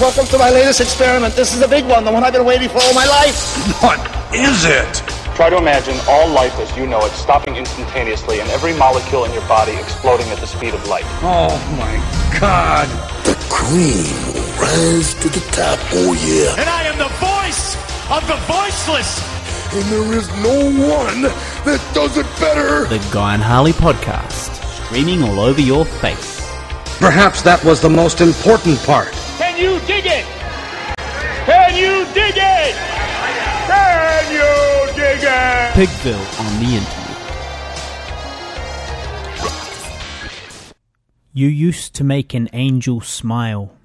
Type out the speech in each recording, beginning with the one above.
Welcome to my latest experiment. This is the big one, the one I've been waiting for all my life. What is it? Try to imagine all life as you know it stopping instantaneously and every molecule in your body exploding at the speed of light. Oh my God. The cream will rise to the top, oh yeah. And I am the voice of the voiceless. And there is no one that does it better. The Guy and Harley podcast, streaming all over your face. Perhaps that was the most important part. Can you dig it? Can you dig it? Can you dig it? Pigville on the internet. You used to make an angel smile.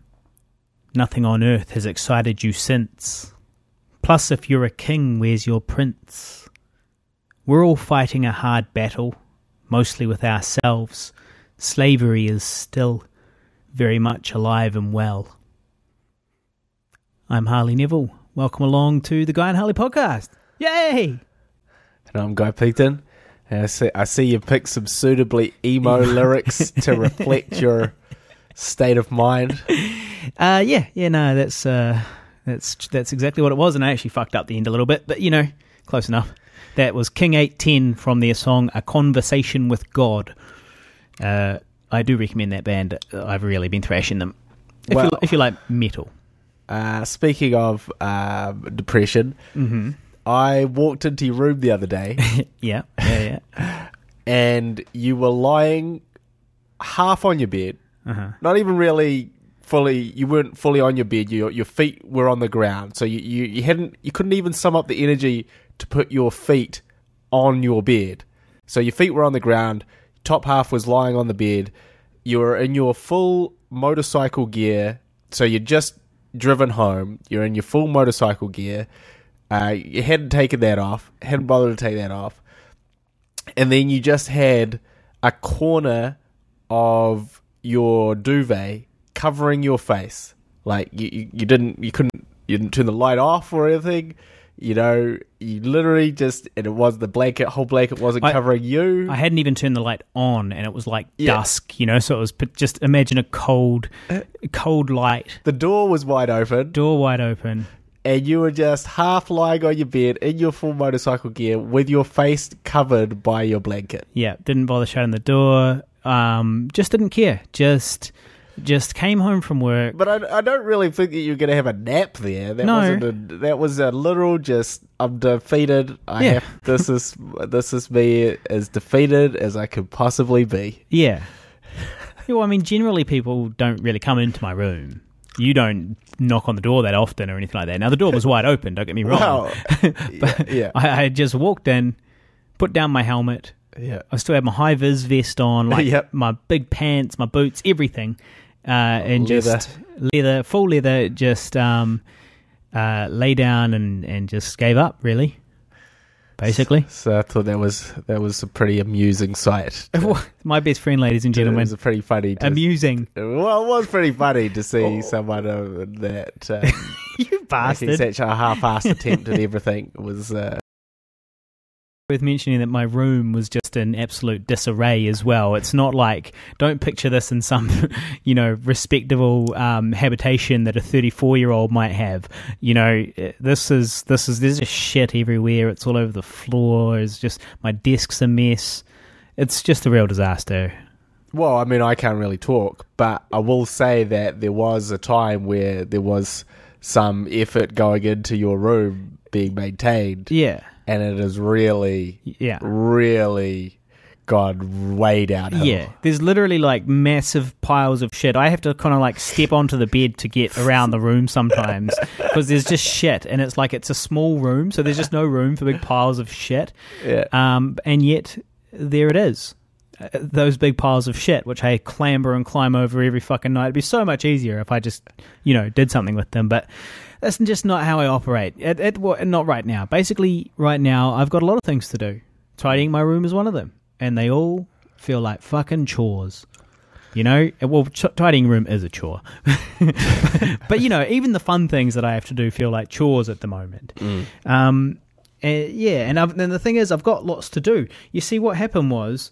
Nothing on earth has excited you since. Plus, if you're a king, where's your prince? We're all fighting a hard battle, mostly with ourselves. Slavery is still very much alive and well. I'm Harley Neville. Welcome along to the Guy and Harley podcast. Yay! And I'm Guy Pigton. And I see you picked some suitably emo lyrics to reflect your state of mind. That's exactly what it was, and I actually fucked up the end a little bit, but you know, close enough. That was King 810 from their song A Conversation with God. I do recommend that band. I've really been thrashing them. If you like metal. Speaking of depression, I walked into your room the other day. Yeah. And you were lying half on your bed. Not even really fully. You weren't fully on your bed. Your feet were on the ground. So you couldn't even sum up the energy to put your feet on your bed. So your feet were on the ground. Top half was lying on the bed. You were in your full motorcycle gear. So you're just driven home. You're in your full motorcycle gear. You hadn't taken that off. Hadn't bothered to take that off. And then you just had a corner of your duvet covering your face. Like you didn't turn the light off or anything. You know, you literally just, and it was the blanket, whole blanket wasn't covering you. I hadn't even turned the light on, and it was like dusk, you know, so it was, just imagine a cold light. The door was wide open. And you were just half lying on your bed in your full motorcycle gear with your face covered by your blanket. Yeah, didn't bother shutting the door, just didn't care, just came home from work. But I don't really think that you're going to have a nap there. That was a literal just, I'm defeated. This is me as defeated as I could possibly be. Yeah. Well, I mean, generally people don't really come into my room. You don't knock on the door that often or anything like that. Now, the door was wide open, don't get me wrong. Wow. But yeah. I just walked in, put down my helmet. Yeah. I still had my high-vis vest on, my big pants, my boots, everything. And leather. Just full leather, just lay down and just gave up, really, basically. So I thought that was a pretty amusing sight. My best friend, ladies and gentlemen. It was pretty funny. Amusing. Well, it was pretty funny to see someone that you bastard, making such a half-assed attempt at everything. It was worth mentioning that my room was just in absolute disarray as well. It's not like, don't picture this in some, you know, respectable habitation that a 34-year-old might have. You know, there's just shit everywhere. It's all over the floor. It's just, my desk's a mess. It's just a real disaster. Well, I mean, I can't really talk, but I will say that there was a time where there was some effort going into your room being maintained. Yeah. And it has really gone way downhill. Yeah, there's literally like massive piles of shit. I have to kind of like step onto the bed to get around the room sometimes because there's just shit, and it's like it's a small room, so there's just no room for big piles of shit. Yeah. And yet there it is. Those big piles of shit, which I clamber and climb over every fucking night. It'd be so much easier if I just, you know, did something with them, but that's just not how I operate. Not right now. Basically, right now, I've got a lot of things to do. Tidying my room is one of them, and they all feel like fucking chores. You know, well, tidying room is a chore, but you know, even the fun things that I have to do feel like chores at the moment. And the thing is, I've got lots to do. You see, what happened was,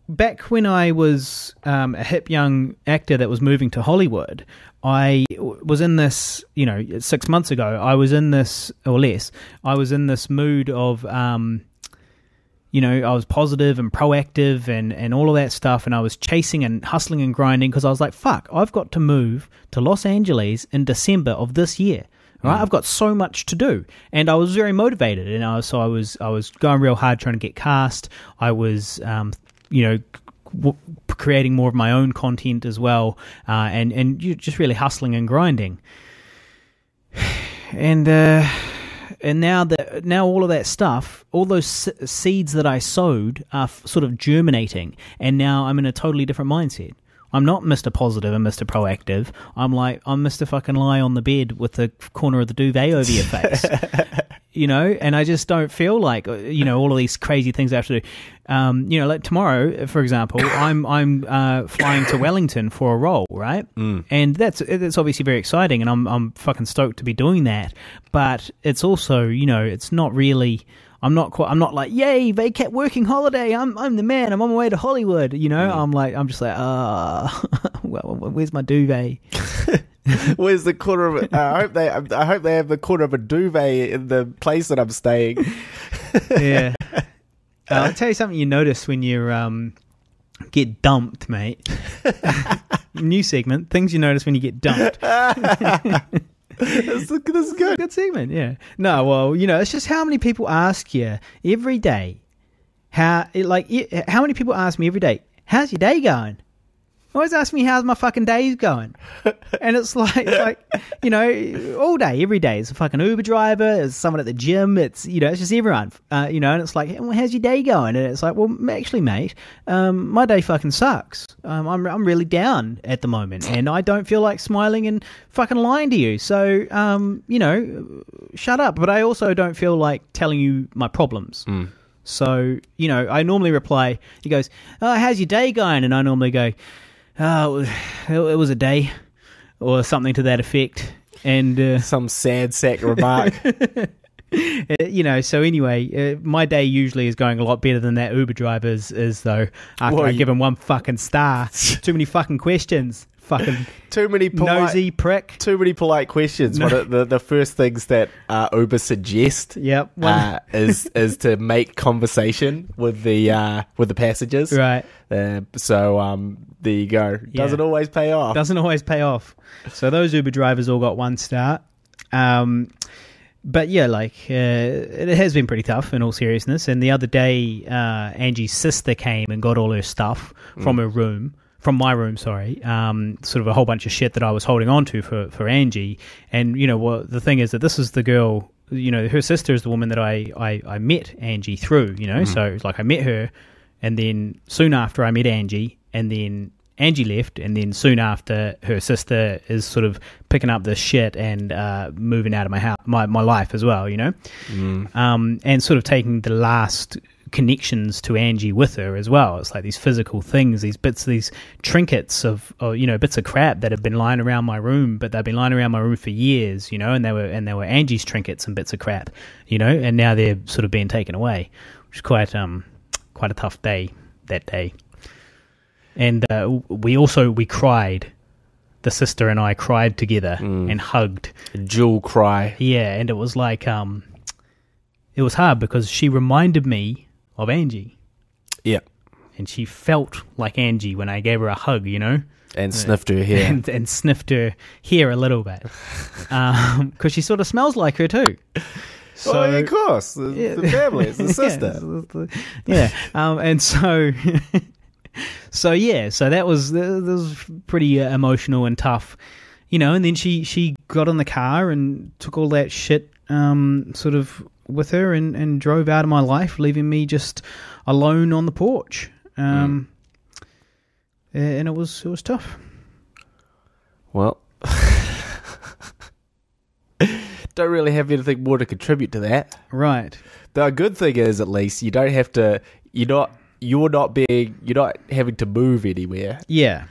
back when I was a hip young actor that was moving to Hollywood, I was in this, 6 months ago, I was in this, or less, I was in this mood of, I was positive and proactive and all of that stuff, and I was chasing and hustling and grinding because I was like, fuck, I've got to move to Los Angeles in December of this year. Right, I've got so much to do, and I was very motivated, and I was going real hard trying to get cast. I was, creating more of my own content as well, and you're just really hustling and grinding. And now all of that stuff, all those seeds that I sowed are sort of germinating, and now I'm in a totally different mindset. I'm not Mr. Positive and Mr. Proactive. I'm Mr. fucking lie on the bed with the corner of the duvet over your face. And I just don't feel like, all of these crazy things I have to do. Like tomorrow, for example, I'm flying to Wellington for a role, right? And that's obviously very exciting, and I'm fucking stoked to be doing that. But it's also, it's not really. I'm not like, yay, working holiday. I'm the man. I'm on my way to Hollywood. I'm just like, well, where's my duvet? Where's the corner of it? I hope they have the corner of a duvet in the place that I'm staying. Yeah. I'll tell you something you notice when you get dumped, mate. New segment, things you notice when you get dumped. This is good. Good segment, yeah. No, well, it's just how many people ask you every day. How many people ask me every day, how's your day going? Always ask me how's my fucking days going. And it's like all day, every day. It's a fucking Uber driver, it's someone at the gym, it's just everyone. And it's like, well, how's your day going? And it's like, well, actually, mate, my day fucking sucks. I'm really down at the moment, and I don't feel like smiling and fucking lying to you. So, shut up. But I also don't feel like telling you my problems. So, I normally reply, he goes, oh, how's your day going? And I normally go, oh, it was a day, or something to that effect, and some sad sack remark. So anyway, my day usually is going a lot better than that Uber driver's is, though. After I give him one fucking star, too many fucking questions. Fucking too many nosy prick. Too many polite questions. No. The first things that Uber suggest is to make conversation with the passengers. Right. So there you go. Doesn't always pay off. Doesn't always pay off. So those Uber drivers all got one star. But yeah, it has been pretty tough in all seriousness. And the other day, Angie's sister came and got all her stuff from her room. From my room, sorry, sort of a whole bunch of shit that I was holding on to for Angie. And, the thing is that this is the girl, her sister is the woman that I met Angie through, So it's like I met her, and then soon after I met Angie, and then Angie left, and then soon after her sister is sort of picking up this shit and moving out of my house, my life as well, and sort of taking the last connections to Angie with her as well. It's like these physical things, these trinkets of bits of crap that have been lying around my room, but they've been lying around my room for years, and they were Angie's trinkets and bits of crap, and now they're sort of being taken away, which is quite a tough day that day. And we cried. The sister and I cried together and hugged. A dual cry. Yeah, and it was like it was hard because she reminded me of Angie. Yeah. And she felt like Angie when I gave her a hug, And sniffed her hair. And sniffed her hair a little bit. Because she sort of smells like her too. So, of course. The family, it's the sister. Yeah. And so... So that was pretty emotional and tough, and then she got in the car and took all that shit sort of with her and drove out of my life, leaving me just alone on the porch. And it was tough. Well, don't really have anything more to contribute to that. Right. The good thing is, at least, you don't have to. You're not having to move anywhere. Yeah.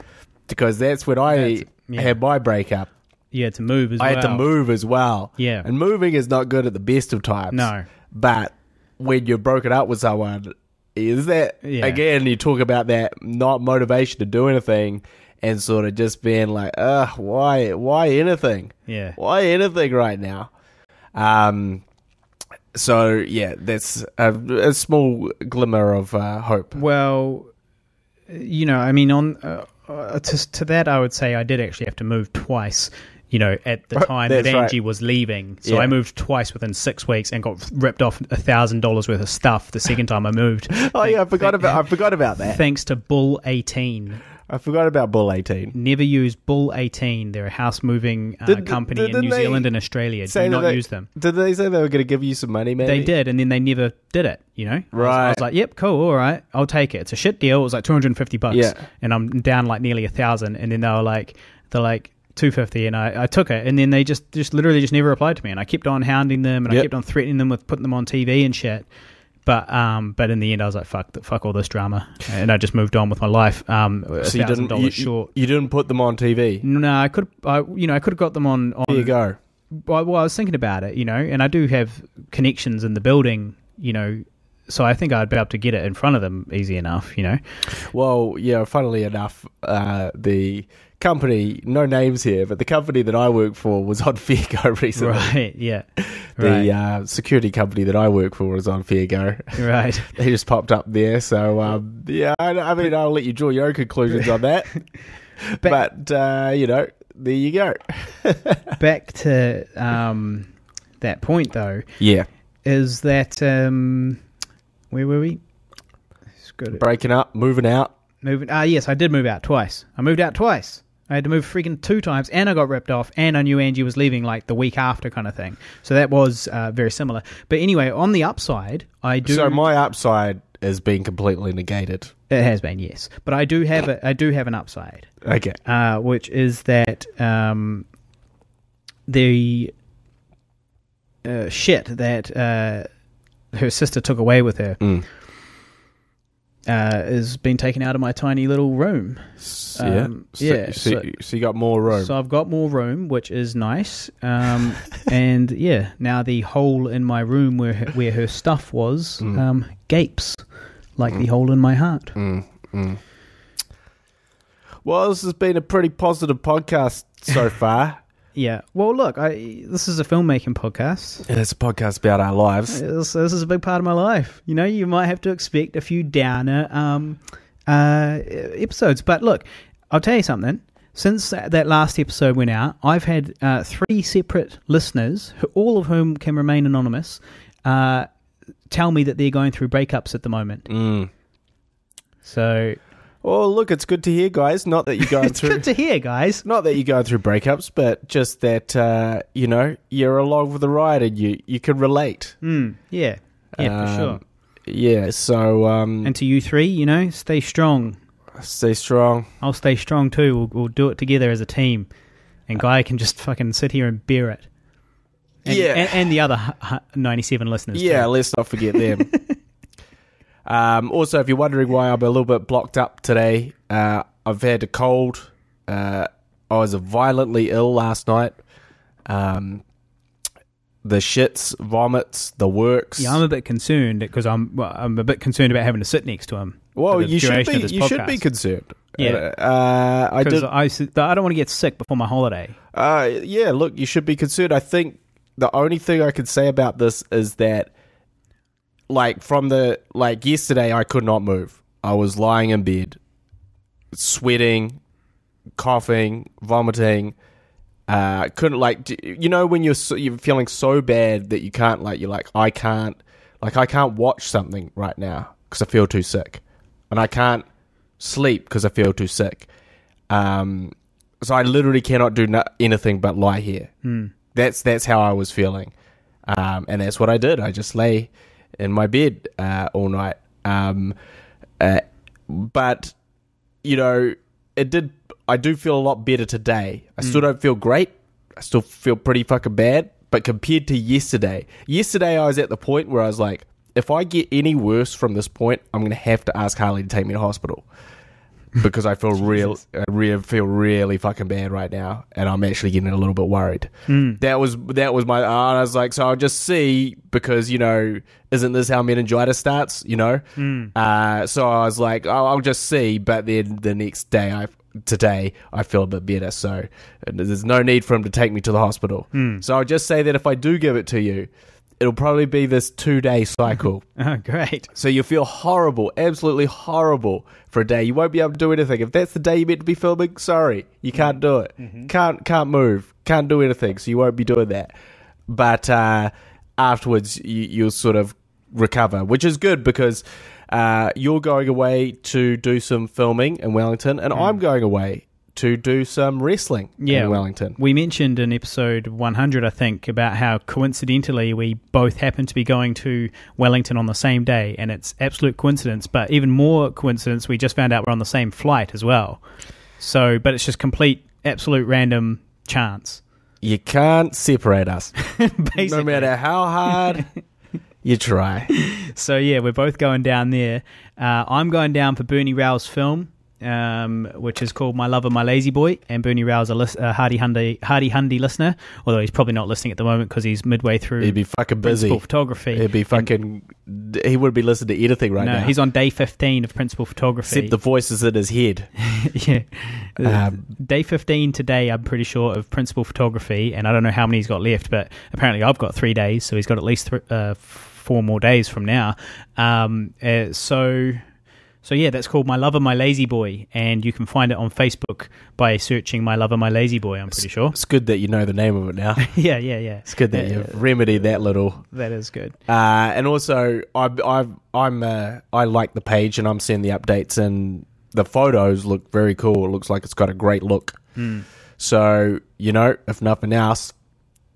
Because that's when I had my breakup. Yeah, to move as well. I had to move as well. Yeah. And moving is not good at the best of times. No. But when you're broken up with someone, is that, again, you talk about that not motivation to do anything and sort of just being like, why anything? Yeah. Why anything right now? So, yeah, that's a small glimmer of hope. Well, I mean, on to that, I would say I did actually have to move twice, at the time that Angie was leaving. So I moved twice within 6 weeks and got ripped off $1,000 worth of stuff the second time I moved. I forgot about that. Thanks to Bull 18. I forgot about Bull 18. Never use Bull 18. They're a house moving company in New Zealand and Australia. Do not use them. Did they say they were going to give you some money, maybe? They did, and then they never did it, Right. I was like, yep, cool, all right, I'll take it. It's a shit deal. It was like $250. Yeah. And I'm down like nearly $1,000. And then they're like $250, and I took it. And then they just literally just never replied to me. And I kept on hounding them, and I kept on threatening them with putting them on TV and shit. But in the end, I was like, fuck all this drama, and I just moved on with my life. So $1,000 short. You didn't put them on TV? No, I could have got them on. There you go. Well, I was thinking about it, and I do have connections in the building, so I think I'd be able to get it in front of them easy enough, Well, yeah, funnily enough, the company, no names here, but the company that I work for was on Fair Go recently. Right, yeah. The security company that I work for was on Fair Go. Right. They just popped up there, so I mean, I'll let you draw your own conclusions on that. But there you go. Back to that point, though. Yeah. Is that where were we? Breaking up, moving out. Yes, I did move out twice. I moved out twice. I had to move freaking 2 times, and I got ripped off, and I knew Angie was leaving like the week after, kind of thing. So that was very similar. But anyway, on the upside, I do. So my upside has been completely negated. It has been, yes, but I do have an upside. Okay. Which is that the shit that her sister took away with her. Has been taken out of my tiny little room. So you got more room. So I've got more room, which is nice. And yeah, now the hole in my room where her stuff was gapes like the hole in my heart. Well, this has been a pretty positive podcast so far. Yeah. Well, look, this is a filmmaking podcast. And it's a podcast about our lives. This is a big part of my life. You might have to expect a few downer episodes. But look, I'll tell you something. Since that last episode went out, I've had 3 separate listeners, all of whom can remain anonymous, tell me that they're going through breakups at the moment. So... Well, look, it's good to hear, guys. Not that you're going it's good to hear, guys. Not that you're going through breakups, but just that, you're along for the ride and you can relate. Yeah, for sure. Yeah, so... and to you 3, stay strong. Stay strong. I'll stay strong too. We'll do it together as a team. And Guy can just fucking sit here and bear it. And, and the other 97 listeners too. Let's not forget them. Also, if you're wondering why I'm a little bit blocked up today, I've had a cold. I was violently ill last night. The shits, vomits, the works. Yeah, I'm a bit concerned because I'm a bit concerned about having to sit next to him. Well, you should be. You should be concerned. Yeah, I don't want to get sick before my holiday. Yeah, look, you should be concerned. I think the only thing I can say about this is that. Yesterday, I could not move. I was lying in bed, sweating, coughing, vomiting. Couldn't when you're feeling so bad that you can't I can't watch something right now because I feel too sick, and I can't sleep because I feel too sick. So I literally cannot do anything but lie here. That's how I was feeling, and that's what I did. I just lay in my bed all night. But I do feel a lot better today. I still don't feel great. I still feel pretty fucking bad. But compared to yesterday I was at the point where I was like, if I get any worse from this point, I'm going to have to ask Harley to take me to hospital. because I feel feel really fucking bad right now, and I'm actually getting a little bit worried. That was my. I was like, so I'll just see, because isn't this how meningitis starts? So I was like, I'll just see, but then the next day today I feel a bit better, so there's no need for him to take me to the hospital. So I'll just say that if I do give it to you, it'll probably be this 2-day cycle. Oh, great. So you'll feel horrible, absolutely horrible for a day. You won't be able to do anything. If that's the day you're meant to be filming, sorry, you can't do it. Can't move, can't do anything, so you won't be doing that. But afterwards, you'll sort of recover, which is good, because you're going away to do some filming in Wellington, and I'm going away to do some wrestling in Wellington. We mentioned in episode 100, I think, about how coincidentally we both happen to be going to Wellington on the same day, and it's absolute coincidence, but even more coincidence, we just found out we're on the same flight as well. So, but it's just complete, absolute random chance. You can't separate us. Basically. No matter how hard you try. So yeah, we're both going down there. I'm going down for Bernie Rao's film, which is called My Lover, My Lazy Boy, and Bernie Rao's a Hardy Hundy listener, although he's probably not listening at the moment because he's midway through. He'd be fucking busy. Principal photography. He wouldn't be listening to anything right now. No, he's on day 15 of principal photography. Except the voices in his head. Yeah. Day 15 today, I'm pretty sure, of principal photography, and I don't know how many he's got left, but apparently I've got 3 days, so he's got at least 4 more days from now. So yeah, that's called My Lover, My Lazy Boy, and you can find it on Facebook by searching My Lover, My Lazy Boy, I'm pretty sure. It's good that you know the name of it now. Yeah. It's good that you've remedied that little. That is good. And also, I like the page, and I'm seeing the updates, and the photos look very cool. It looks like it's got a great look. So, if nothing else,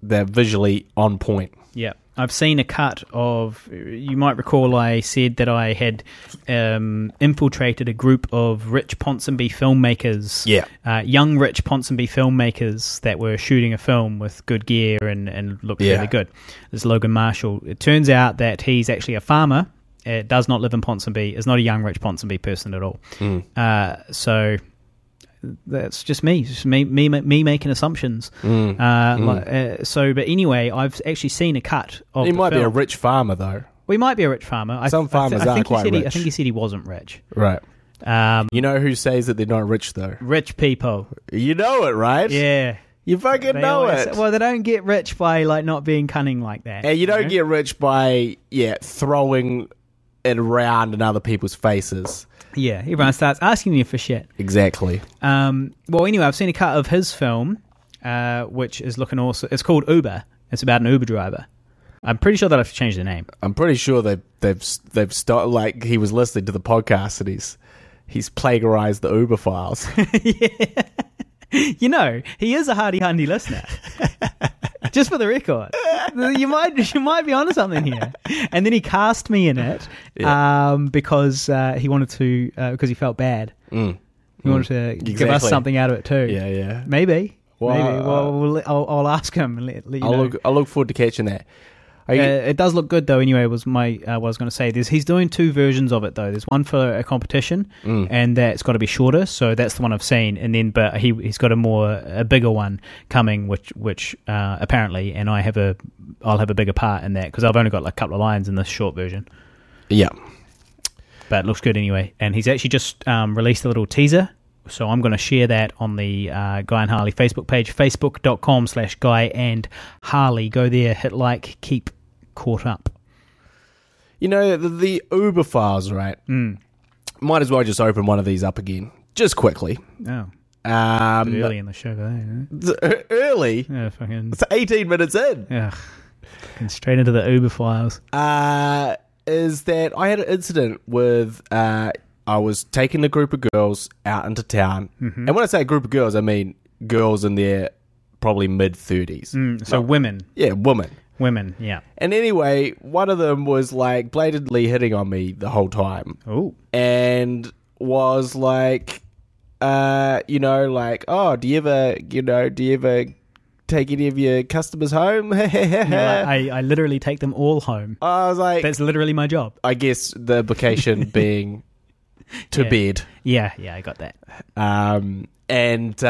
they're visually on point. Yeah. I've seen a cut of, you might recall I said that I had infiltrated a group of rich Ponsonby filmmakers, young rich Ponsonby filmmakers that were shooting a film with good gear and looked really good. This Logan Marshall. It turns out that he's actually a farmer, does not live in Ponsonby, is not a young rich Ponsonby person at all. So that's just me making assumptions. But anyway, I've actually seen a cut of. He might be a rich farmer, though. We might be a rich farmer. Some farmers are quite rich. I think he said he wasn't rich. Right. You know who says that they're not rich, though? Rich people. You know it, right? Yeah. You fucking know it. Well, they don't get rich by not being cunning like that. And you don't get rich by throwing it around in other people's faces. Yeah, everyone starts asking you for shit. Exactly. Well, anyway, I've seen a cut of his film, which is looking awesome. It's called Uber. It's about an Uber driver. I'm pretty sure that I've changed the name. I'm pretty sure they've started, like, he was listening to the podcast and he's plagiarized the Uber files. Yeah. He is a Hardy Hundy listener. Just for the record, you might be onto something here. And then he cast me in it because he wanted to, because he felt bad. He wanted to give us something out of it too. Yeah. Maybe. Well, I'll ask him and let you know. I'll look forward to catching that. It does look good though. Anyway, was my what I was going to say. He's doing 2 versions of it though. There's one for a competition, and that's got to be shorter. So that's the one I've seen. And then, but he's got a bigger one coming, which apparently, and I'll have a bigger part in that because I've only got like a couple of lines in this short version. Yeah, but it looks good anyway. And he's actually just released a little teaser. So I'm going to share that on the Guy and Harley Facebook page, facebook.com/Guy and Harley. Go there, hit like, keep caught up. The Uber files, right? Might as well just open one of these up again, just quickly. Oh. Early in the show, early? Yeah, fucking. It's 18 minutes in. Yeah. Straight into the Uber files. Is that I had an incident with... I was taking a group of girls out into town. And when I say a group of girls, I mean girls in their probably mid-30s. So women. Yeah, women. Women, yeah. And anyway, one of them was like blatantly hitting on me the whole time. Oh. And was like, like, oh, do you ever take any of your customers home? I literally take them all home. I was like... That's literally my job. I guess the implication being... to bed. Yeah, I got that. And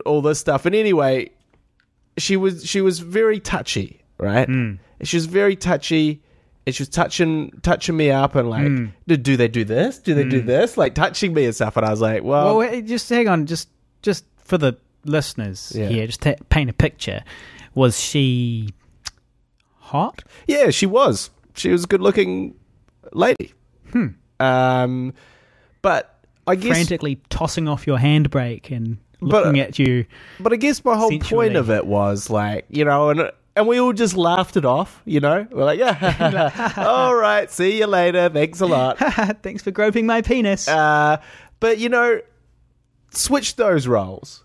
all this stuff. And anyway, she was very touchy, right? She was very touchy, and she was touching me up and like, do they do this? Do they do this? Like touching me and stuff. And I was like, well, wait, just hang on, just for the listeners here, just paint a picture. Was she hot? Yeah, she was. She was a good-looking lady. But I guess frantically tossing off your handbrake and looking at you. But I guess my whole point of it was like, and we all just laughed it off, We're like, yeah, all right, see you later. Thanks a lot. Thanks for groping my penis. But switch those roles.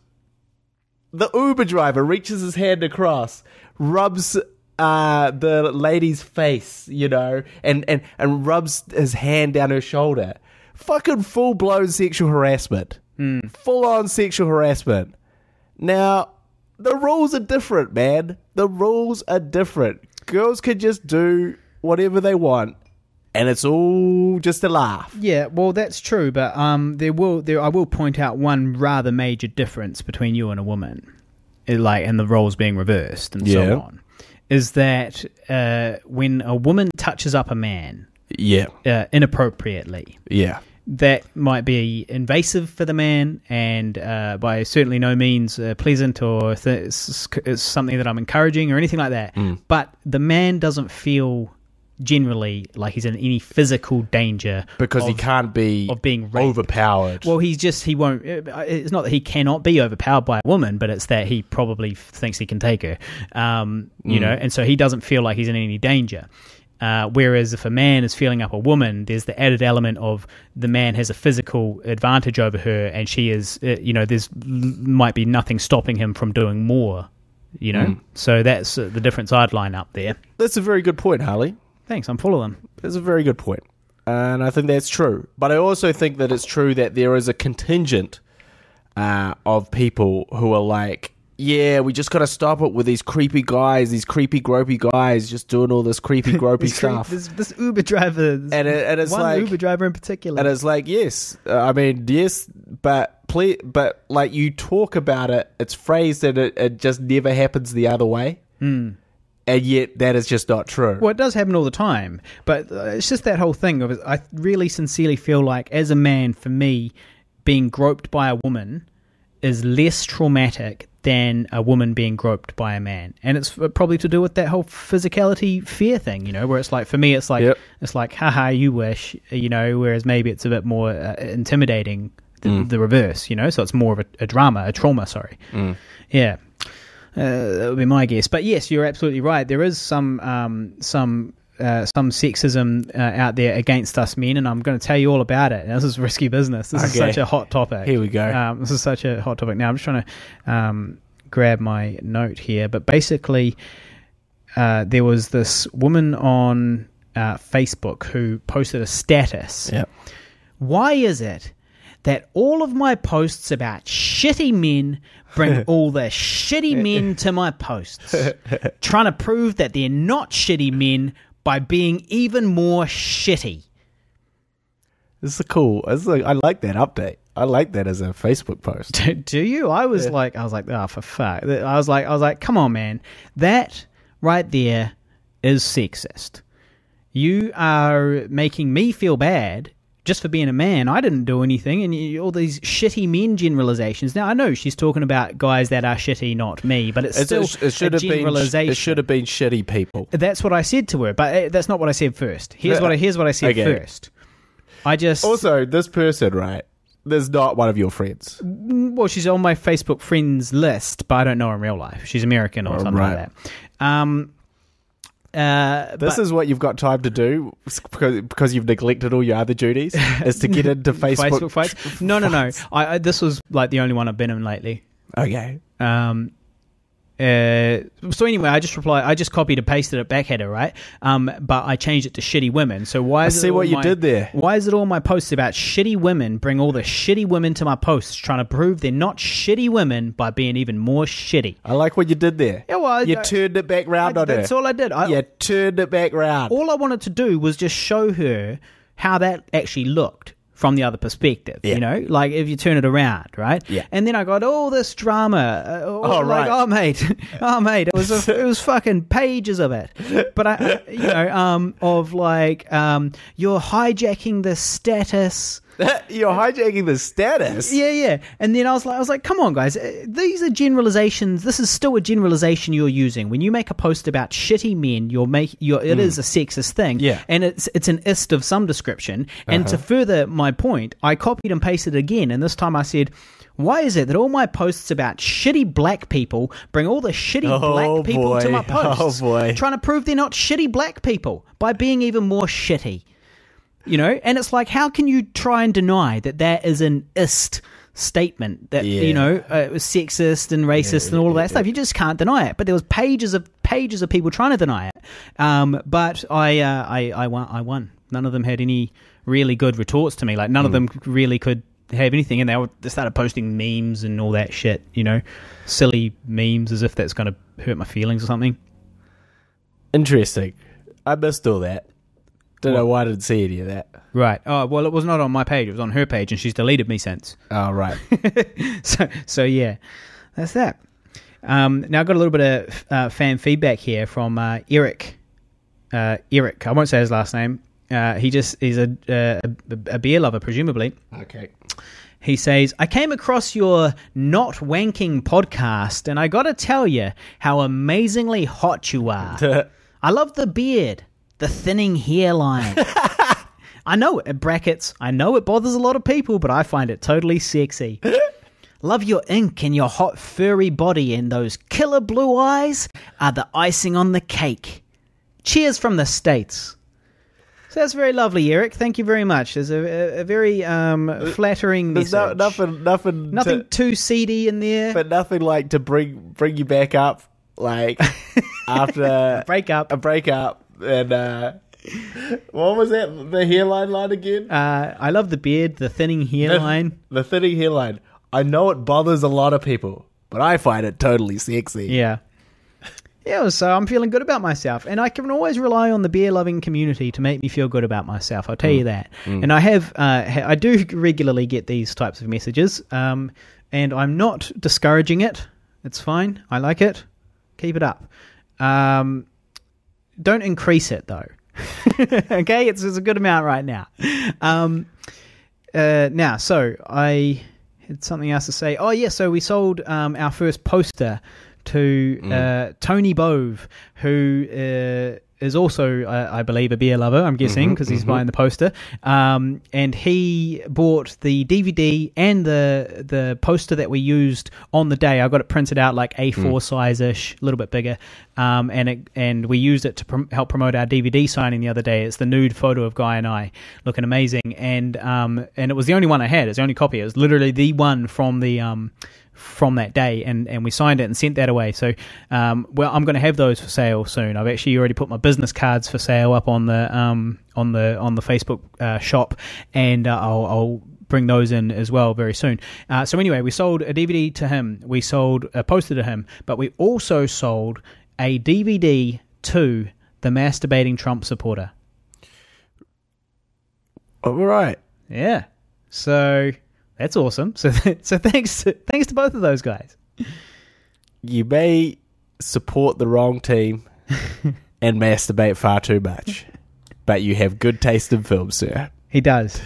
The Uber driver reaches his hand across, rubs the lady's face, and rubs his hand down her shoulder. Fucking full-blown sexual harassment. Full-on sexual harassment. Now, the rules are different, man. The rules are different. Girls can just do whatever they want, and it's all just a laugh. Yeah, well, that's true, but I will point out one rather major difference between you and a woman, and the roles being reversed and so on, is that when a woman touches up a man inappropriately, that might be invasive for the man and by certainly no means pleasant or it's something that I'm encouraging or anything like that. But the man doesn't feel generally like he's in any physical danger because he can't be of being raped. Overpowered. Well, he won't. It's not that he cannot be overpowered by a woman, but it's that he probably thinks he can take her. And so he doesn't feel like he's in any danger. Whereas if a man is feeling up a woman, there's the added element of the man has a physical advantage over her, and she is, there's might be nothing stopping him from doing more. So that's the difference I'd line up there. That's a very good point, Harley. Thanks, I'm full of them. That's a very good point. And I think that's true. But I also think that it's true that there is a contingent of people who are like, yeah, we just got to stop it with these creepy guys, these creepy, gropey guys just doing all this creepy, gropey stuff. This Uber driver, and it's one like, Uber driver in particular. And it's like, yes, but but like you talk about it, it's phrased and it just never happens the other way. And yet that is just not true. Well, it does happen all the time, but it's just that whole thing of I really sincerely feel like, as a man, for me, being groped by a woman is less traumatic than a woman being groped by a man. And it's probably to do with that whole physicality fear thing, where it's like, for me, it's like, it's like, haha, you wish, whereas maybe it's a bit more intimidating, the reverse, so it's more of a trauma, sorry. Yeah. That would be my guess. But yes, you're absolutely right. There is some sexism out there against us men, and I'm going to tell you all about it. Now, this is risky business. This is such a hot topic. Here we go. This is such a hot topic. Now, I'm just trying to grab my note here. But basically, there was this woman on Facebook who posted a status. Yep. Why is it that all of my posts about shitty men bring all the shitty men to my posts? Trying to prove that they're not shitty men by being even more shitty. This is cool. I like that update. I like that as a Facebook post. Do you? I was like, oh, for fuck. I was like, come on, man. That right there is sexist. You are making me feel bad just for being a man. I didn't do anything, and all these shitty men generalizations. Now, I know she's talking about guys that are shitty, not me, but it should have generalization. It should have been shitty people. That's what I said to her, but that's not what I said first. Here's what I said first. Also, this person, right, there's not one of your friends. Well, she's on my Facebook friends list, but I don't know her in real life. She's American or something like that. This is what you've got time to do because you've neglected all your other duties, is to get into Facebook fights. No. This was like the only one I've been in lately. Okay. So anyway, I just copied and pasted it back at her, right? But I changed it to shitty women. So why? I see what you did there. Why is it all my posts about shitty women bring all the shitty women to my posts, trying to prove they're not shitty women by being even more shitty? I like what you did there. Yeah, well, you turned it back round on her. That's all I did. You turned it back round. All I wanted to do was just show her how that actually looked from the other perspective, you know, like if you turn it around, right? Yeah. And then I got all this drama. Right. Oh mate, it was fucking pages of it. But of like, you're hijacking the status. You're hijacking the status. Yeah. And then I was like, come on, guys. These are generalizations. This is still a generalization you're using. When you make a post about shitty men, it is a sexist thing. Yeah. And it's an ist of some description. And to further my point, I copied and pasted it again. And this time I said, why is it that all my posts about shitty black people bring all the shitty black people to my posts? Oh, boy. Trying to prove they're not shitty black people by being even more shitty. You know, and it's like, how can you try and deny that is an ist statement that, it was sexist and racist and all of that stuff? You just can't deny it. But there was pages of people trying to deny it. But I won. None of them had any really good retorts to me. Like, none of them really could have anything. And they started posting memes and all that shit, silly memes as if that's going to hurt my feelings or something. Interesting. I missed all that. Don't know why I didn't see any of that. Right. Oh, well, it was not on my page. It was on her page, and she's deleted me since. Oh, right. So yeah, that's that. Now I've got a little bit of fan feedback here from Eric. Eric, I won't say his last name. He's a beer lover, presumably. Okay. He says, I came across your Not Wanking podcast, and I got to tell you how amazingly hot you are. I love the beard. The thinning hairline. I know it, brackets. I know it bothers a lot of people, but I find it totally sexy. Love your ink and your hot furry body, and those killer blue eyes are the icing on the cake. Cheers from the States. So that's very lovely, Eric. Thank you very much. There's a very flattering message. Nothing too seedy in there. But nothing like to bring you back up, like after a breakup. And what was that? The hairline line again? I love the beard, the thinning hairline. The thinning hairline. I know it bothers a lot of people, but I find it totally sexy. Yeah. Yeah, so I'm feeling good about myself. And I can always rely on the beer-loving community to make me feel good about myself. I'll tell you that. And I do regularly get these types of messages. And I'm not discouraging it. It's fine. I like it. Keep it up. Don't increase it, though. Okay? It's a good amount right now. So I had something else to say. Oh, yeah, so we sold our first poster to Tony Bove, who is also, I believe, a beer lover, I'm guessing, because he's buying the poster. And he bought the DVD and the poster that we used on the day. I got it printed out like A4 size-ish, a little bit bigger. And we used it to help promote our DVD signing the other day. It's the nude photo of Guy and I, looking amazing. And it was the only one I had. It's the only copy. It was literally the one from that day, and we signed it and sent that away. So, I'm going to have those for sale soon. I've actually already put my business cards for sale up on the Facebook shop, and I'll bring those in as well very soon. So anyway, we sold a DVD to him. We sold a poster to him, but we also sold a DVD to the masturbating Trump supporter. All right. Yeah. So. That's awesome. So thanks to both of those guys. You may support the wrong team and masturbate far too much, but you have good taste in film, sir. He does.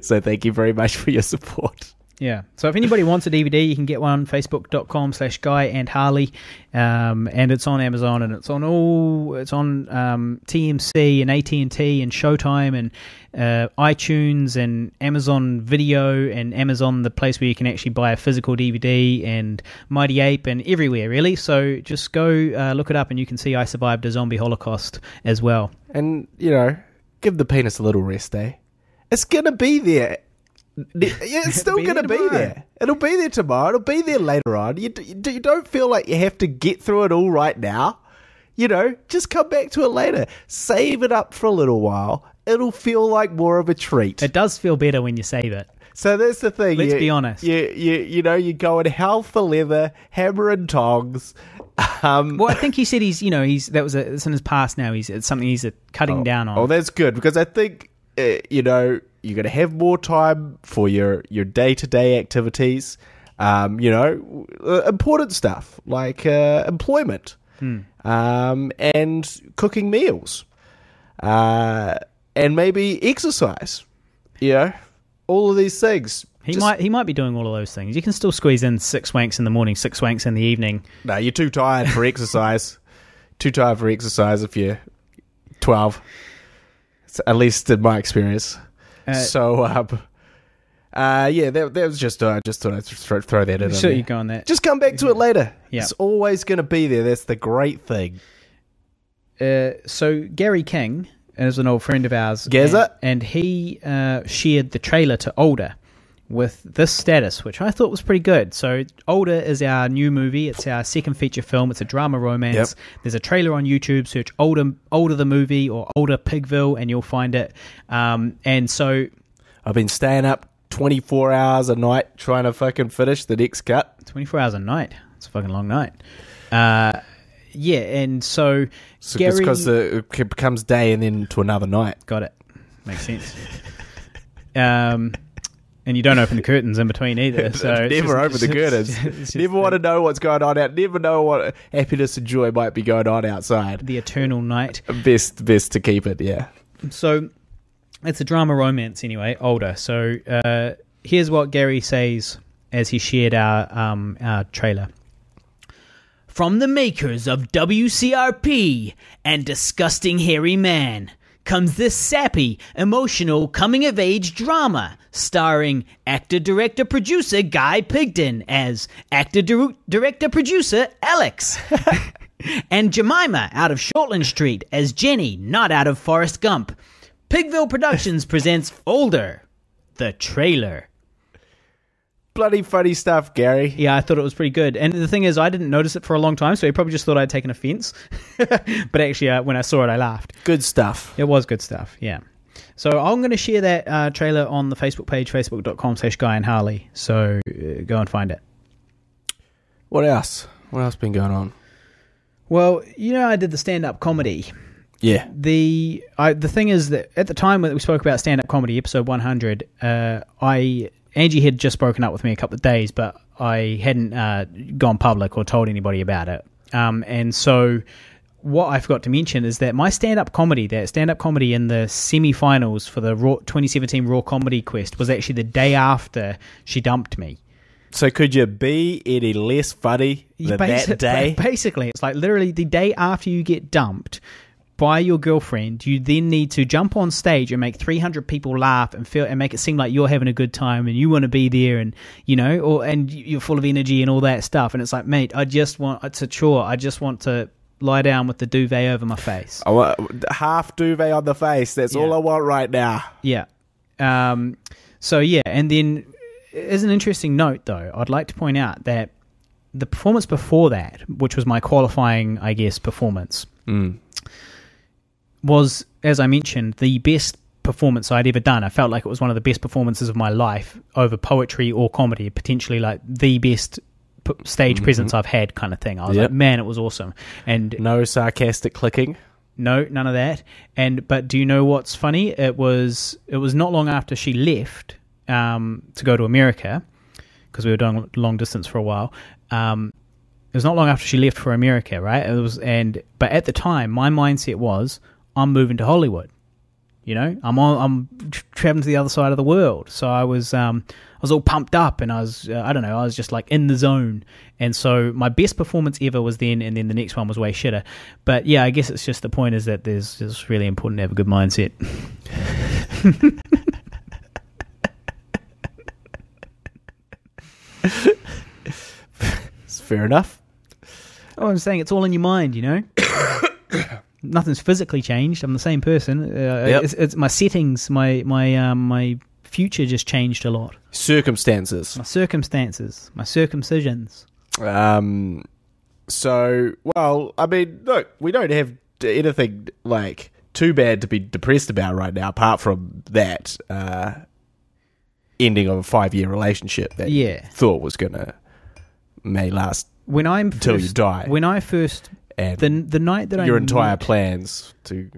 So thank you very much for your support. Yeah. So if anybody wants a DVD, you can get one, facebook.com/Guy and Harley. And it's on Amazon, and it's on TMC and AT&T and Showtime and iTunes and Amazon Video and Amazon, the place where you can actually buy a physical DVD, and Mighty Ape and everywhere, really. So just go look it up, and you can see I Survived a Zombie Holocaust as well. And, give the penis a little rest, eh? It's going to be there. It's still going to be there. It'll be there tomorrow. It'll be there later on. You don't feel like you have to get through it all right now. Just come back to it later. Save it up for a little while. It'll feel like more of a treat. It does feel better when you save it. So that's the thing. Let's be honest. You go in hell for leather, hammer and tongs, Well, I think he said it's in his past now. It's something he's cutting down on. Oh, that's good, because I think, you're going to have more time for your day-to-day activities, important stuff like employment and cooking meals and maybe exercise, all of these things. He might be doing all of those things. You can still squeeze in 6 wanks in the morning, 6 wanks in the evening. No, you're too tired for exercise. Too tired for exercise if you're 12. At least in my experience. That was just thought I'd throw that in. Sure, you go on that. Just come back to it later. Yeah. It's always going to be there. That's the great thing. So Gary King is an old friend of ours. Gazza? And he shared the trailer to Older with this status, which I thought was pretty good. So Older is our new movie. It's our second feature film. It's a drama romance. Yep. There's a trailer on YouTube. Search Older the movie or Older Pigville and you'll find it. And so I've been staying up 24 hours a night trying to fucking finish the next cut. 24 hours a night. It's a fucking long night. And so Gary... because it becomes day and then to another night. Got it. Makes sense. And you don't open the curtains in between either. So never open the curtains. Never want to know what's going on out. Never know what happiness and joy might be going on outside. The eternal night. Best to keep it, yeah. So it's a drama romance anyway, Older. So here's what Gary says as he shared our trailer. From the makers of WCRP and Disgusting Hairy Man comes this sappy, emotional, coming-of-age drama starring actor-director-producer Guy Pigden as actor-director-producer Alex and Jemima out of Shortland Street as Jenny, not out of Forrest Gump. Pigville Productions presents Older, the trailer. Bloody funny stuff, Gary. Yeah, I thought it was pretty good. And the thing is, I didn't notice it for a long time, so he probably just thought I'd taken offense. But actually, when I saw it, I laughed. Good stuff. It was good stuff, yeah. So I'm going to share that trailer on the Facebook page, facebook.com/Guy and Harley. So go and find it. What else? What else been going on? Well, I did the stand-up comedy. Yeah. The thing is that at the time when we spoke about stand-up comedy, episode 100, Angie had just broken up with me a couple of days, but I hadn't gone public or told anybody about it. And so what I forgot to mention is that my stand-up comedy in the semi-finals for the 2017 Raw Comedy Quest was actually the day after she dumped me. So could you be any less funny than that day? Basically, it's like literally the day after you get dumped by your girlfriend, you then need to jump on stage and make 300 people laugh and make it seem like you're having a good time and you want to be there and and you're full of energy and all that stuff. And it's like, mate, it's a chore. I just want to lie down with the duvet over my face. I want half duvet on the face. That's all I want right now. Yeah. So yeah, and then as an interesting note though, I'd like to point out that the performance before that, which was my qualifying, I guess, performance, was, as I mentioned, the best performance I'd ever done. I felt like it was one of the best performances of my life over poetry or comedy, potentially like the best stage presence I've had kind of thing. I was like, man, it was awesome. And no sarcastic clicking? No, none of that. But do you know what's funny? It was not long after she left to go to America, because we were doing long distance for a while. It was not long after she left for America, right? But at the time, my mindset was, I'm moving to Hollywood. I'm traveling to the other side of the world. So I was all pumped up, and I was just like in the zone. And so my best performance ever was then, and then the next one was way shitter. But yeah, I guess it's just the point is that it's really important to have a good mindset. It's fair enough. Oh, I'm saying it's all in your mind, Nothing's physically changed. I'm the same person. It's my settings, my future just changed a lot. Circumstances. My circumcisions. So, well, I mean, look, we don't have anything like too bad to be depressed about right now, apart from that ending of a 5-year relationship that you thought was gonna may last until you die. When I first... And the night that your I entire met, plans to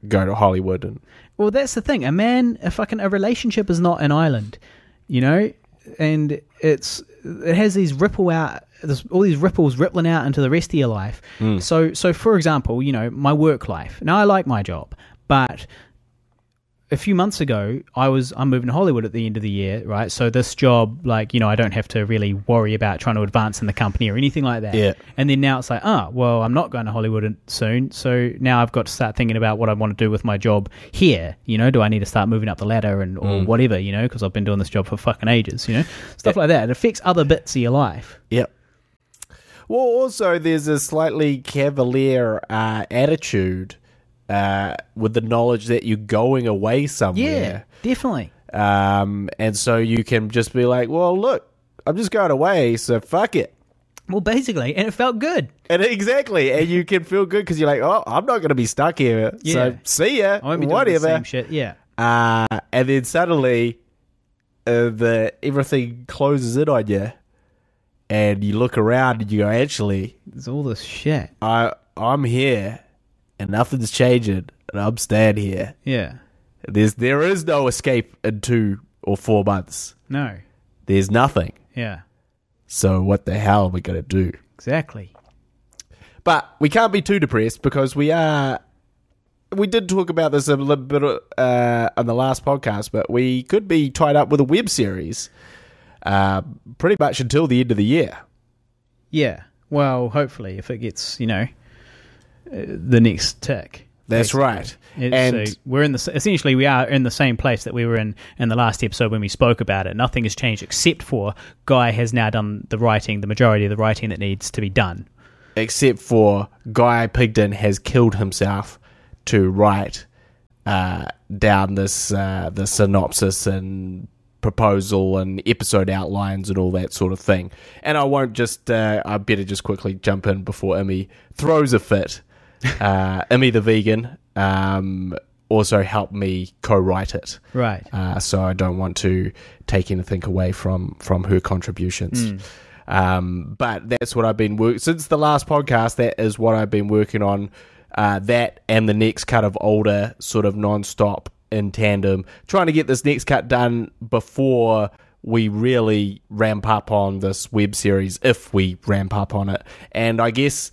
go to Hollywood and... Well, that's the thing. A relationship is not an island, you know? And it has these all these ripples rippling out into the rest of your life. So for example, you know, my work life. Now, I like my job, but a few months ago, I'm moving to Hollywood at the end of the year, right? So this job, like, you know, I don't have to really worry about trying to advance in the company or anything like that. Yeah. And then now it's like, well, I'm not going to Hollywood soon, so now I've got to start thinking about what I want to do with my job here. You know, do I need to start moving up the ladder or whatever, you know, because I've been doing this job for fucking ages, you know? Stuff like that. It affects other bits of your life. Yep. Well, also, there's a slightly cavalier attitude with the knowledge that you're going away somewhere. Yeah, definitely. And so you can just be like, well, look, I'm just going away, so fuck it. Well, basically, and it felt good. And exactly, and you can feel good because you're like, oh, I'm not going to be stuck here, so see ya, I won't be whatever. doing the same shit, yeah. And then suddenly, everything closes in on you, and you look around and you go, actually, there's all this shit. I'm here. And nothing's changing, and I'm staying here. Yeah. There is no escape in 2 or 4 months. No. There's nothing. Yeah. So what the hell are we going to do? Exactly. But we can't be too depressed because we did talk about this a little bit on the last podcast, but we could be tied up with a web series pretty much until the end of the year. Yeah. Well, hopefully, if it gets, you know, the next tick. That's basically. right. And so we are in the same place that we were in the last episode when we spoke about it. Nothing has changed except for Guy has now done the majority of the writing that needs to be done. Except for Guy Pigden has killed himself to write down this the synopsis and proposal and episode outlines and all that sort of thing. And I won't just... I better just quickly jump in before Emmy throws a fit. Emmy the vegan also helped me co-write it. Right. So I don't want to take anything away from her contributions. But that's what I've been since the last podcast. That is what I've been working on. That and the next cut of Older, sort of non-stop in tandem, trying to get this next cut done before we really ramp up on this web series, if we ramp up on it. And I guess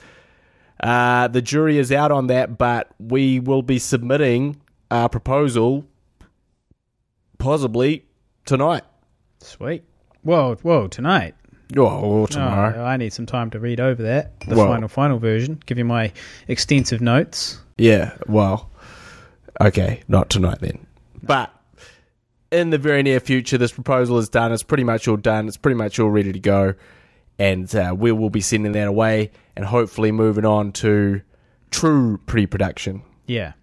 the jury is out on that, but we will be submitting our proposal possibly tonight. Sweet. Whoa, tonight. Oh, tomorrow. Oh, I need some time to read over that, the final version, give you my extensive notes. Yeah, well, okay, not tonight then. But in the very near future, this proposal is done. It's pretty much all done. It's pretty much all ready to go. And we will be sending that away and hopefully moving on to true pre-production. Yeah.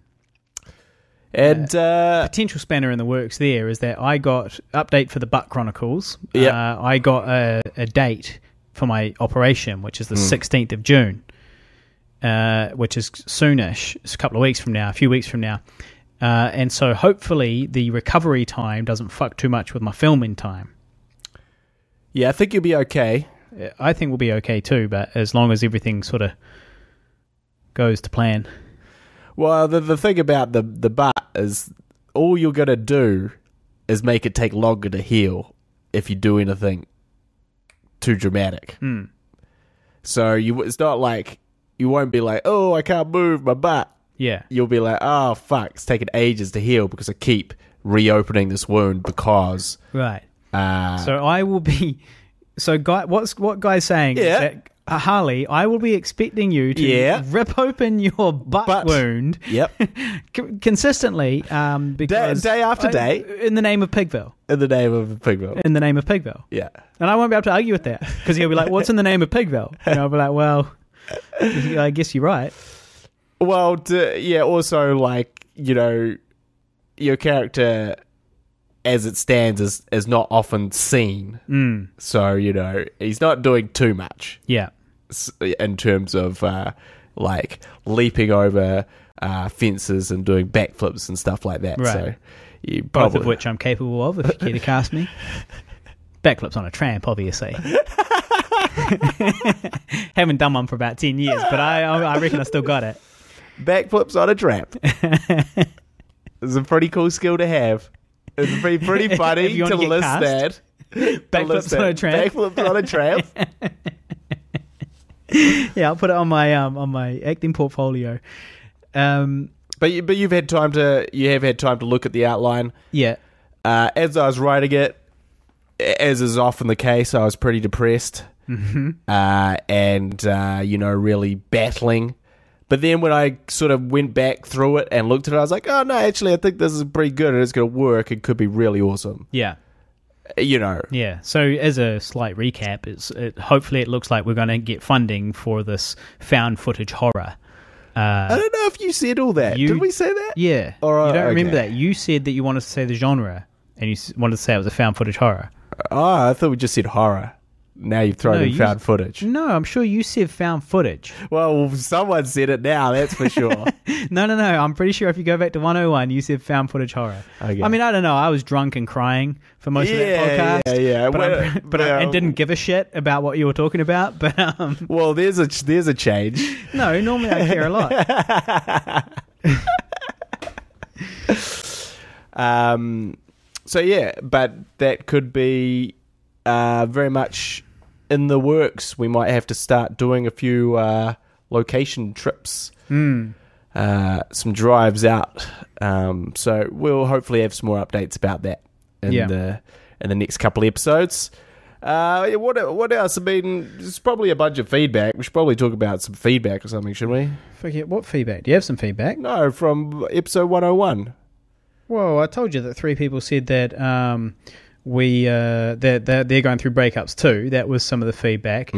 And potential spanner in the works there is that I got update for the Butt Chronicles. Yeah. I got a date for my operation, which is the 16th of June, which is soonish. It's a few weeks from now. And so hopefully the recovery time doesn't fuck too much with my filming time. Yeah, I think you'll be okay. I think we'll be okay too, but as long as everything sort of goes to plan. Well, the thing about the butt is all you're going to do is make it take longer to heal if you do anything too dramatic. So it's not like you won't be like, oh, I can't move my butt. Yeah. You'll be like, oh, fuck, it's taking ages to heal because I keep reopening this wound because... Right. So I will be... So Guy, what Guy's saying is that, Harley, I will be expecting you to rip open your butt wound consistently because day after day. In the name of Pigville. In the name of Pigville. In the name of Pigville. Yeah. And I won't be able to argue with that because he'll be like, what's in the name of Pigville? And I'll be like, well, I guess you're right. Well, also, like, you know, your character, as it stands, is not often seen. So, you know, he's not doing too much. Yeah. In terms of, like, leaping over fences and doing backflips and stuff like that. Right. So both of which I'm capable of, if you care to cast me. Backflips on a tramp, obviously. Haven't done one for about 10 years, but I reckon I still got it. Backflips on a trap. It's a pretty cool skill to have. It's pretty funny to list that. Backflips on a tramp. Backflips on a tramp. Yeah, I'll put it on my acting portfolio. But you've had time to look at the outline. Yeah. As I was writing it, as is often the case, I was pretty depressed. Mm-hmm. And really battling. But then when I sort of went back through it and looked at it, I was like, oh no, actually I think this is pretty good and it's going to work. It could be really awesome. Yeah. Yeah. So as a slight recap, hopefully it looks like we're going to get funding for this found footage horror. I don't know if you said all that. Did we say that? Yeah. Or, you don't remember that? You said that you wanted to say the genre, and you wanted to say it was a found footage horror. Oh, I thought we just said horror. Now you've thrown in found footage. No, I'm sure you said found footage. Well, someone said it now, that's for sure. No. I'm pretty sure if you go back to 101, you said found footage horror. Okay. I mean, I don't know. I was drunk and crying for most of that podcast. Yeah. But I didn't give a shit about what you were talking about. But well, there's a change. No, normally I care a lot. So yeah, but that could be very much in the works. We might have to start doing a few location trips, some drives out. So we'll hopefully have some more updates about that in the next couple of episodes. What else? I mean, there's probably a bunch of feedback. We should probably talk about some feedback or something, shouldn't we? Forget what feedback? Do you have some feedback? No, from episode 101. Well, I told you that 3 people said that they're going through breakups too. That was some of the feedback.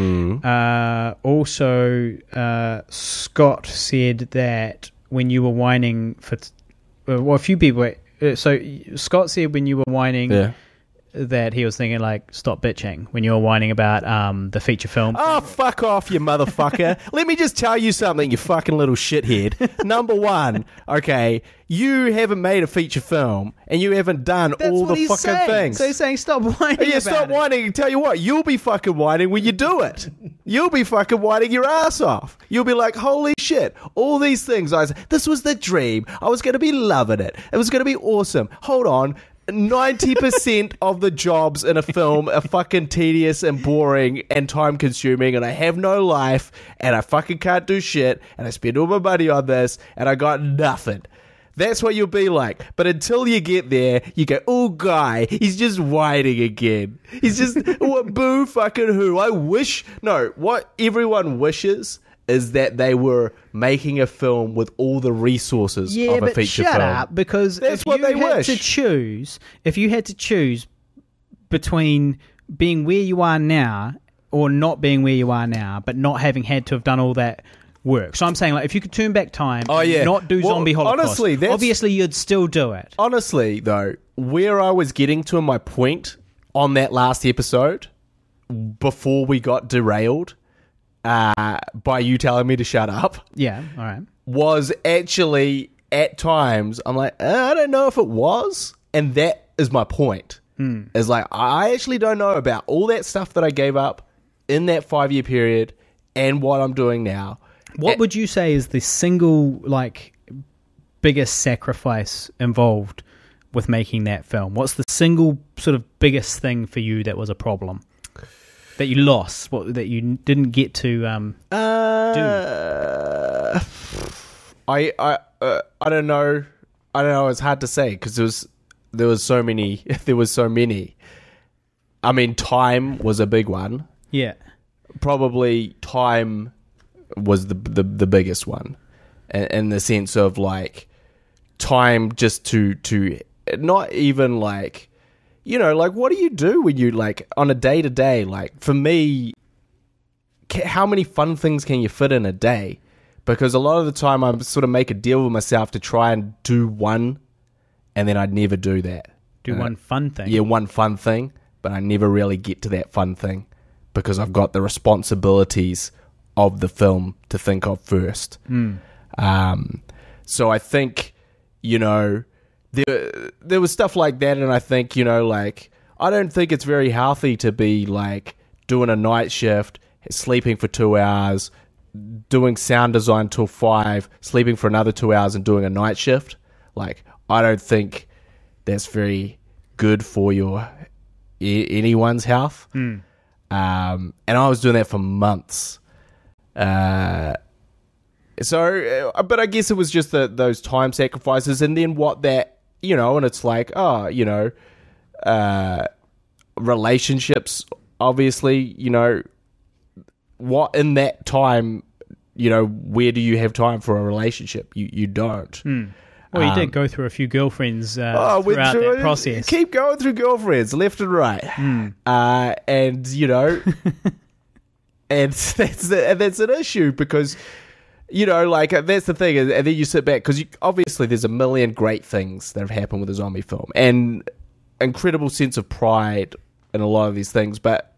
Also, Scott said that when you were whining for, a few people. So Scott said when you were whining that he was thinking like, stop bitching when you were whining about the feature film. Oh, fuck off, you motherfucker. Let me just tell you something, you fucking little shithead. Number one, okay, you haven't made a feature film and you haven't done all the fucking things. So he's saying stop whining. Yeah, stop whining. Tell you what, you'll be fucking whining when you do it. You'll be fucking whining your ass off. You'll be like, holy shit, all these things. This was the dream. I was going to be loving it. It was going to be awesome. Hold on. 90% of the jobs in a film are fucking tedious and boring and time consuming, and I have no life and I fucking can't do shit and I spend all my money on this and I got nothing. That's what you'll be like. But until you get there, you go, oh, Guy, he's just whining again. He's just, what, boo fucking who? What everyone wishes is that they were making a film with all the resources of a feature film. Shut up, because that's if what you they had wish. If you had to choose between being where you are now or not being where you are now, but not having had to have done all that work. So I'm saying, like, if you could turn back time and not do Zombie Holocaust, obviously you'd still do it. Honestly, though, where I was getting to in my point on that last episode, before we got derailed, by you telling me to shut up. Yeah, all right. Was actually, at times, I'm like, I don't know if it was. And that is my point. Is like, I actually don't know about all that stuff that I gave up in that 5-year period and what I'm doing now. What would you say is the single, like, biggest sacrifice involved with making that film? What's the single sort of biggest thing for you that was a problem? That you lost, that you didn't get to do? I don't know. I don't know. It's hard to say because there was so many. I mean, time was a big one. Yeah, probably time was the biggest one, in the sense of like time just to not even like. You know, like, what do you do when you, like, on a day-to-day, like, for me, how many fun things can you fit in a day? Because a lot of the time I sort of make a deal with myself to try and do one, and then I'd never do that. One fun thing? Yeah, one fun thing, but I never really get to that fun thing because I've got the responsibilities of the film to think of first. So I think, you know... There was stuff like that, and I think, you know, like, I don't think it's very healthy to be, like, doing a night shift, sleeping for 2 hours, doing sound design till 5, sleeping for another 2 hours and doing a night shift. Like, I don't think that's very good for anyone's health. And I was doing that for months. But I guess it was just those time sacrifices, and then what that, and it's like, relationships, obviously, what in that time, where do you have time for a relationship? You don't. Well, you did go through a few girlfriends throughout that process. Keep going through girlfriends, left and right. And, and that's an issue because, that's the thing. And then you sit back because obviously there's a million great things that have happened with a zombie film and incredible sense of pride in a lot of these things. But,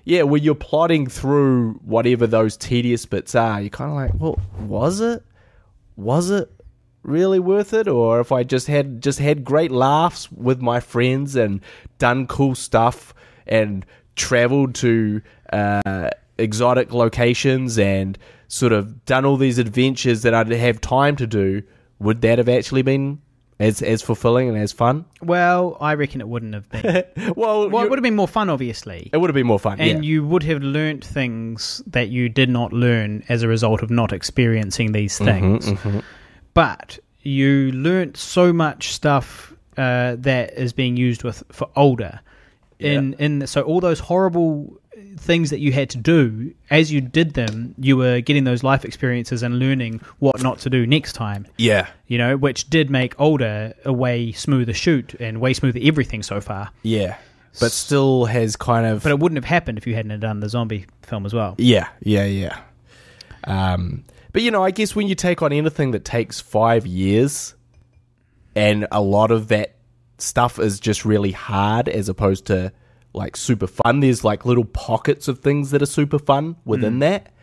yeah, when you're plodding through whatever those tedious bits are, you're kind of like, well, was it really worth it? Or if I just had great laughs with my friends and done cool stuff and traveled to exotic locations and sort of done all these adventures that I'd have time to do, would that have actually been as fulfilling and as fun? Well, I reckon it wouldn't have been. well, it would have been more fun, obviously. It would have been more fun, and you would have learnt things that you did not learn as a result of not experiencing these things. But you learnt so much stuff that is being used for older. So all those horrible things that you had to do, as you did them, you were getting those life experiences and learning what not to do next time. Yeah. Which did make older a way smoother shoot and way smoother everything so far. Yeah. But still has kind of... But it wouldn't have happened if you hadn't done the zombie film as well. Yeah. But, I guess when you take on anything that takes 5 years and a lot of that stuff is just really hard as opposed to, like, super fun, there's, like, little pockets of things that are super fun within that,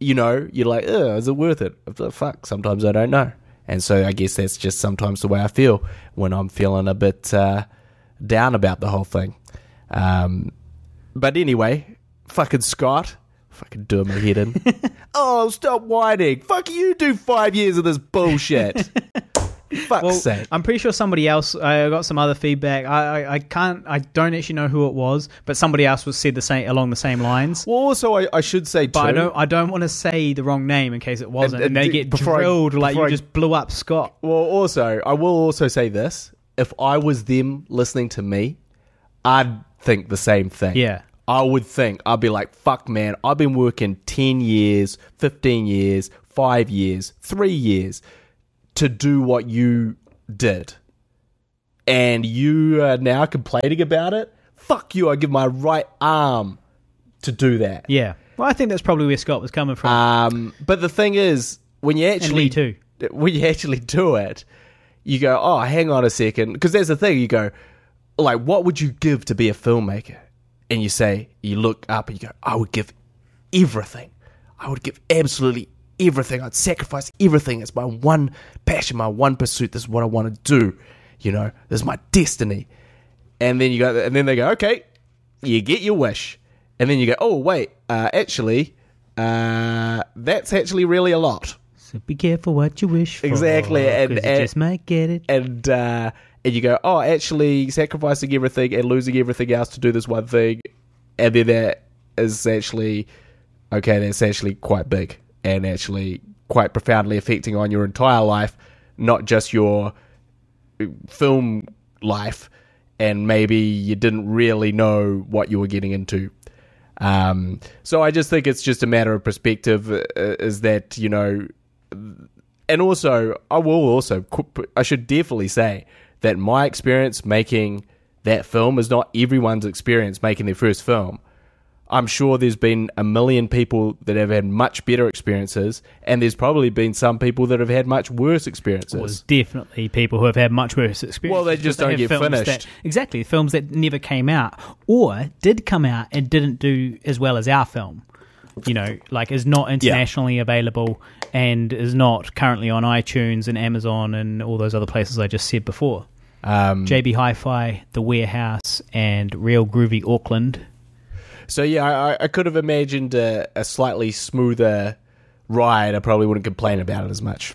you're like, is it worth it? Fuck, sometimes I don't know. And so I guess that's just sometimes the way I feel when I'm feeling a bit down about the whole thing. But anyway, fucking Scott... Fucking doing my head in. Oh, stop whining. Fuck you, do 5 years of this bullshit. Fuck's sake. I'm pretty sure somebody else, I got some other feedback. I don't actually know who it was, but somebody else was said along the same lines. Well, also, I should say, too. But I don't want to say the wrong name in case it wasn't, and they get drilled you just blew up Scott. Well, also, I will also say this. If I was them listening to me, I'd think the same thing. Yeah. I'd be like, fuck, man, I've been working 10 years, 15 years, 5 years, 3 years to do what you did. And you are now complaining about it? Fuck you, I give my right arm to do that. Yeah. Well, I think that's probably where Scott was coming from. But the thing is, when you actually do it, you go, oh, hang on a second. Because there's the thing, you go, like, what would you give to be a filmmaker? And you look up and you go, I would give everything. I would give absolutely everything. I'd sacrifice everything. It's my one passion, my one pursuit. This is what I want to do. This is my destiny. And then they go, okay, you get your wish. And then you go, oh, wait, actually, that's actually really a lot. So be careful what you wish for. Exactly. And you just might get it. And you go, oh, actually sacrificing everything and losing everything else to do this one thing. And then that is actually, okay, that's actually quite big and actually quite profoundly affecting on your entire life, not just your film life. And maybe you didn't really know what you were getting into. So I just think it's just a matter of perspective, is that, and also, I should definitely say that my experience making that film is not everyone's experience making their first film. I'm sure there's been a million people that have had much better experiences, and there's probably been some people that have had much worse experiences. Well, there's definitely people who have had much worse experiences. Well, they just don't get finished. Exactly, films that never came out, or did come out and didn't do as well as our film. Is not internationally available and is not currently on iTunes and Amazon and all those other places I just said before. JB Hi-Fi, The Warehouse, and Real Groovy Auckland. So yeah, I could have imagined a slightly smoother ride. I probably wouldn't complain about it as much.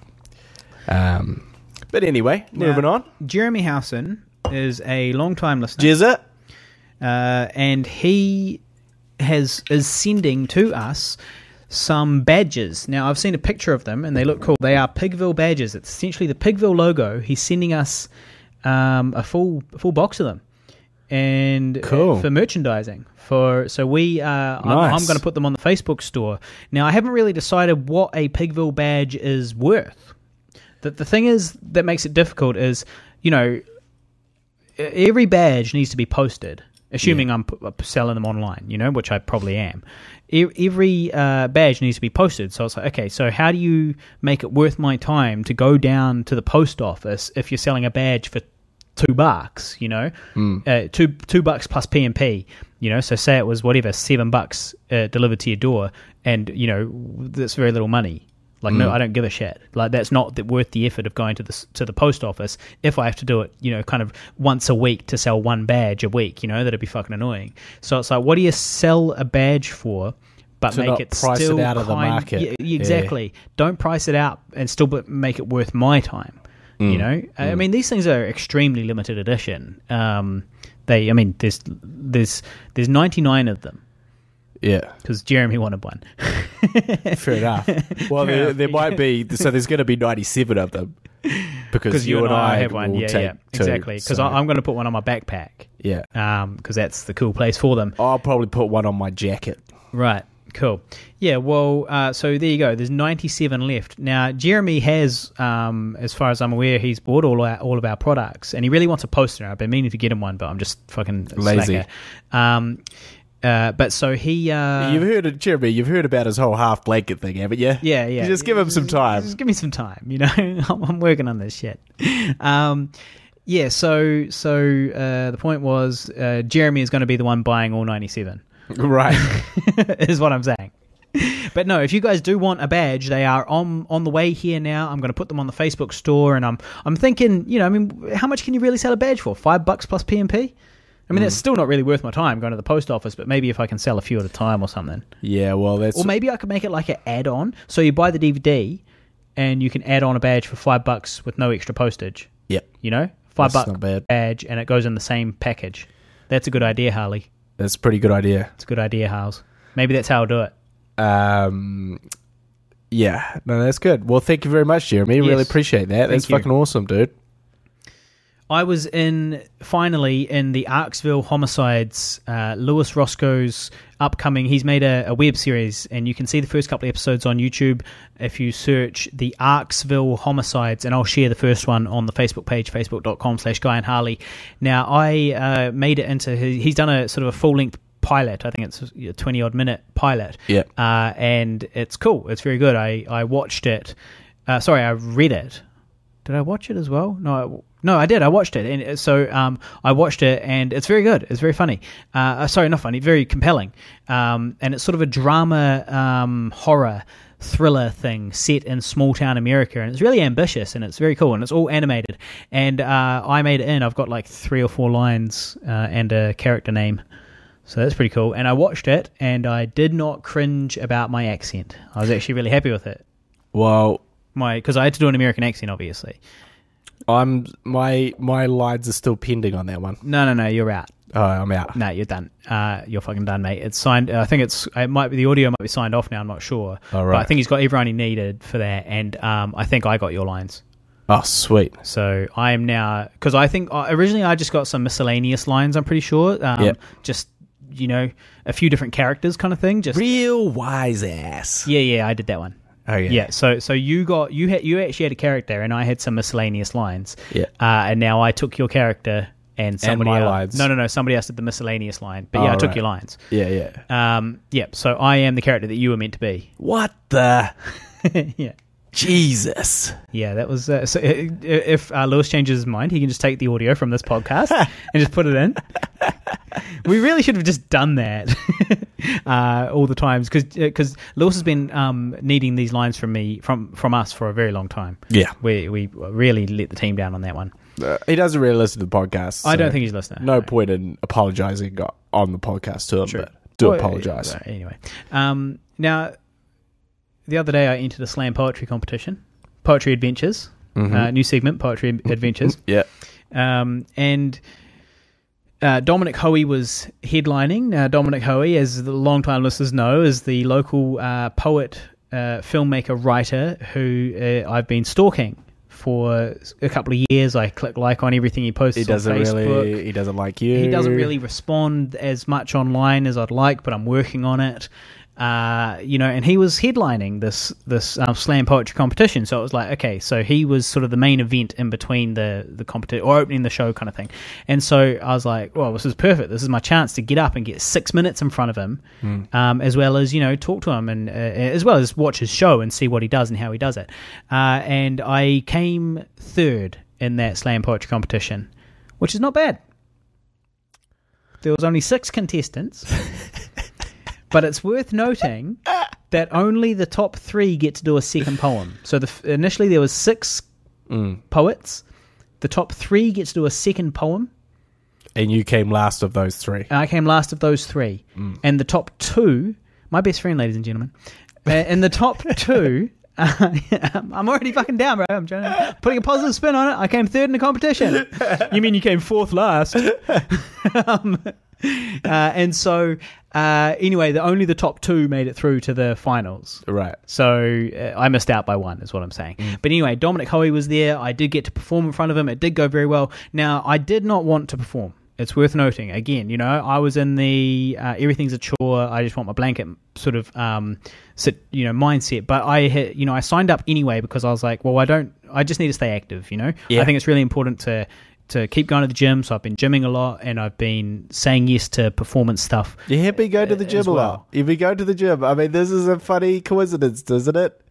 But anyway, moving on. Jeremy Howson is a long-time listener. Jizza. And he is sending to us some badges. Now, I've seen a picture of them, and they look cool. They are Pigville badges. It's essentially the Pigville logo. He's sending us a full box of them, and cool. for merchandising. So we Nice. I'm going to put them on the Facebook store. Now, I haven't really decided what a Pigville badge is worth. The thing is that makes it difficult is, every badge needs to be posted, assuming I'm selling them online, which I probably am. Every badge needs to be posted. So it's like, okay, so how do you make it worth my time to go down to the post office if you're selling a badge for $2, $2 plus P&P, so say it was whatever, $7 delivered to your door, and, that's very little money. Like, no, I don't give a shit. Like, that's not worth the effort of going to the post office if I have to do it, kind of once a week to sell one badge a week, that'd be fucking annoying. So it's like, what do you sell a badge for, but to make not it price still it out of the market? Yeah, exactly. Yeah. Don't price it out and still make it worth my time. I mean, these things are extremely limited edition. There's 99 of them. Yeah, because Jeremy wanted one. Fair enough. Well, there might be. So there's going to be 97 of them because you and I have one. Yeah, exactly. Because I'm going to put one on my backpack. Yeah. Because that's the cool place for them. I'll probably put one on my jacket. Right. Cool. Yeah. Well. So there you go. There's 97 left now. Jeremy has, as far as I'm aware, he's bought all of our products, and he really wants a poster. I've been meaning to get him one, but I'm just fucking lazy. Slacker. But so he... Jeremy, you've heard about his whole half blanket thing, haven't you? Yeah. You just give him some time. Just give me some time, I'm working on this shit. So the point was Jeremy is going to be the one buying all 97. Right. Is what I'm saying. But no, if you guys do want a badge, they are on the way here now. I'm going to put them on the Facebook store, and I'm thinking, how much can you really sell a badge for? $5 plus P&P? I mean, that's still not really worth my time going to the post office, but maybe if I can sell a few at a time or something. Yeah, well, that's... Or maybe I could make it like an add-on. So you buy the DVD, and you can add on a badge for $5 with no extra postage. Yep. $5 badge, and it goes in the same package. That's a good idea, Harley. That's a pretty good idea. It's a good idea, Harles. Maybe that's how I'll do it. Yeah. No, that's good. Well, thank you very much, Jeremy. Really appreciate that. That's fucking awesome, dude. I was finally in the Arksville Homicides, Louis Roscoe's upcoming. He's made a web series, and you can see the first couple of episodes on YouTube if you search the Arksville Homicides, and I'll share the first one on the Facebook page, facebook.com/Guy and Harley. Now, I made it into he's done a sort of a full-length pilot. I think it's a 20-odd minute pilot. Yeah. And it's cool. It's very good. I watched it. I read it. Did I watch it as well? No, I did. I watched it, and so I watched it, and it's very good. It's very funny. Sorry, not funny. Very compelling. And it's sort of a drama, horror, thriller thing set in small town America, and it's really ambitious, and it's very cool, and it's all animated. And I made it in. I've got like 3 or 4 lines and a character name, so that's pretty cool. And I watched it, and I did not cringe about my accent. I was actually really happy with it. Well, because I had to do an American accent, obviously. My lines are still pending on that one. No, you're out. Oh, I'm out. No, you're done. You're fucking done, mate. It's signed. I think the audio might be signed off now. I'm not sure. All right. But I think he's got everyone he needed for that, and I think I got your lines. Oh, sweet. So I am now, because I think originally I just got some miscellaneous lines. I'm pretty sure. Just a few different characters, kind of thing. Just real wise ass. Yeah, I did that one. Oh yeah. Yeah. So you actually had a character, and I had some miscellaneous lines. Yeah. And now I took your character and somebody my else. lines. No. Somebody else did the miscellaneous line. But I took your lines. Yeah. Yeah. So I am the character that you were meant to be. What the? Yeah. Jesus. Yeah, that was... so if Lewis changes his mind, he can just take the audio from this podcast and just put it in. We really should have just done that all the times, because Lewis has been needing these lines from me, from us for a very long time. Yeah. We really let the team down on that one. He doesn't really listen to the podcast. I don't think he's listening. No point in apologising on the podcast to him. True. do apologise. Anyway, now the other day I entered a slam poetry competition, Poetry Adventures, new segment, Poetry Adventures. Yeah. And Dominic Hoey was headlining. Now, Dominic Hoey, as the long-time listeners know, is the local poet, filmmaker, writer who I've been stalking for a couple of years. I click like on everything he posts on Facebook. He doesn't like you. He doesn't really respond as much online as I'd like, but I'm working on it. And he was headlining this slam poetry competition, so it was like, okay, so he was sort of the main event in between the competition, or opening the show kind of thing. And so I was like, well, this is perfect. This is my chance to get up and get 6 minutes in front of him, as well as, talk to him, and as well as watch his show and see what he does and how he does it. And I came third in that slam poetry competition, which is not bad. There was only 6 contestants. But it's worth noting that only the top 3 get to do a second poem. So initially there was 6 poets. The top 3 get to do a second poem. And you came last of those 3. I came last of those 3. And the top 2, my best friend, ladies and gentlemen, in the top 2, I'm already fucking down, bro. I'm putting a positive spin on it. I came third in the competition. You mean you came 4th last? And so, anyway, only the top 2 made it through to the finals. Right. So I missed out by 1, is what I'm saying. But anyway, Dominic Hoey was there. I did get to perform in front of him. It did go very well. Now, I did not want to perform. It's worth noting. Again, I was in the everything's a chore. I just want my blanket sort of mindset. But I signed up anyway because I was like, well, I just need to stay active. Yeah. I think it's really important to keep going to the gym, so I've been gymming a lot, and I've been saying yes to performance stuff. You have been going to the gym a lot. You've been going to the gym. I mean, this is a funny coincidence, isn't it?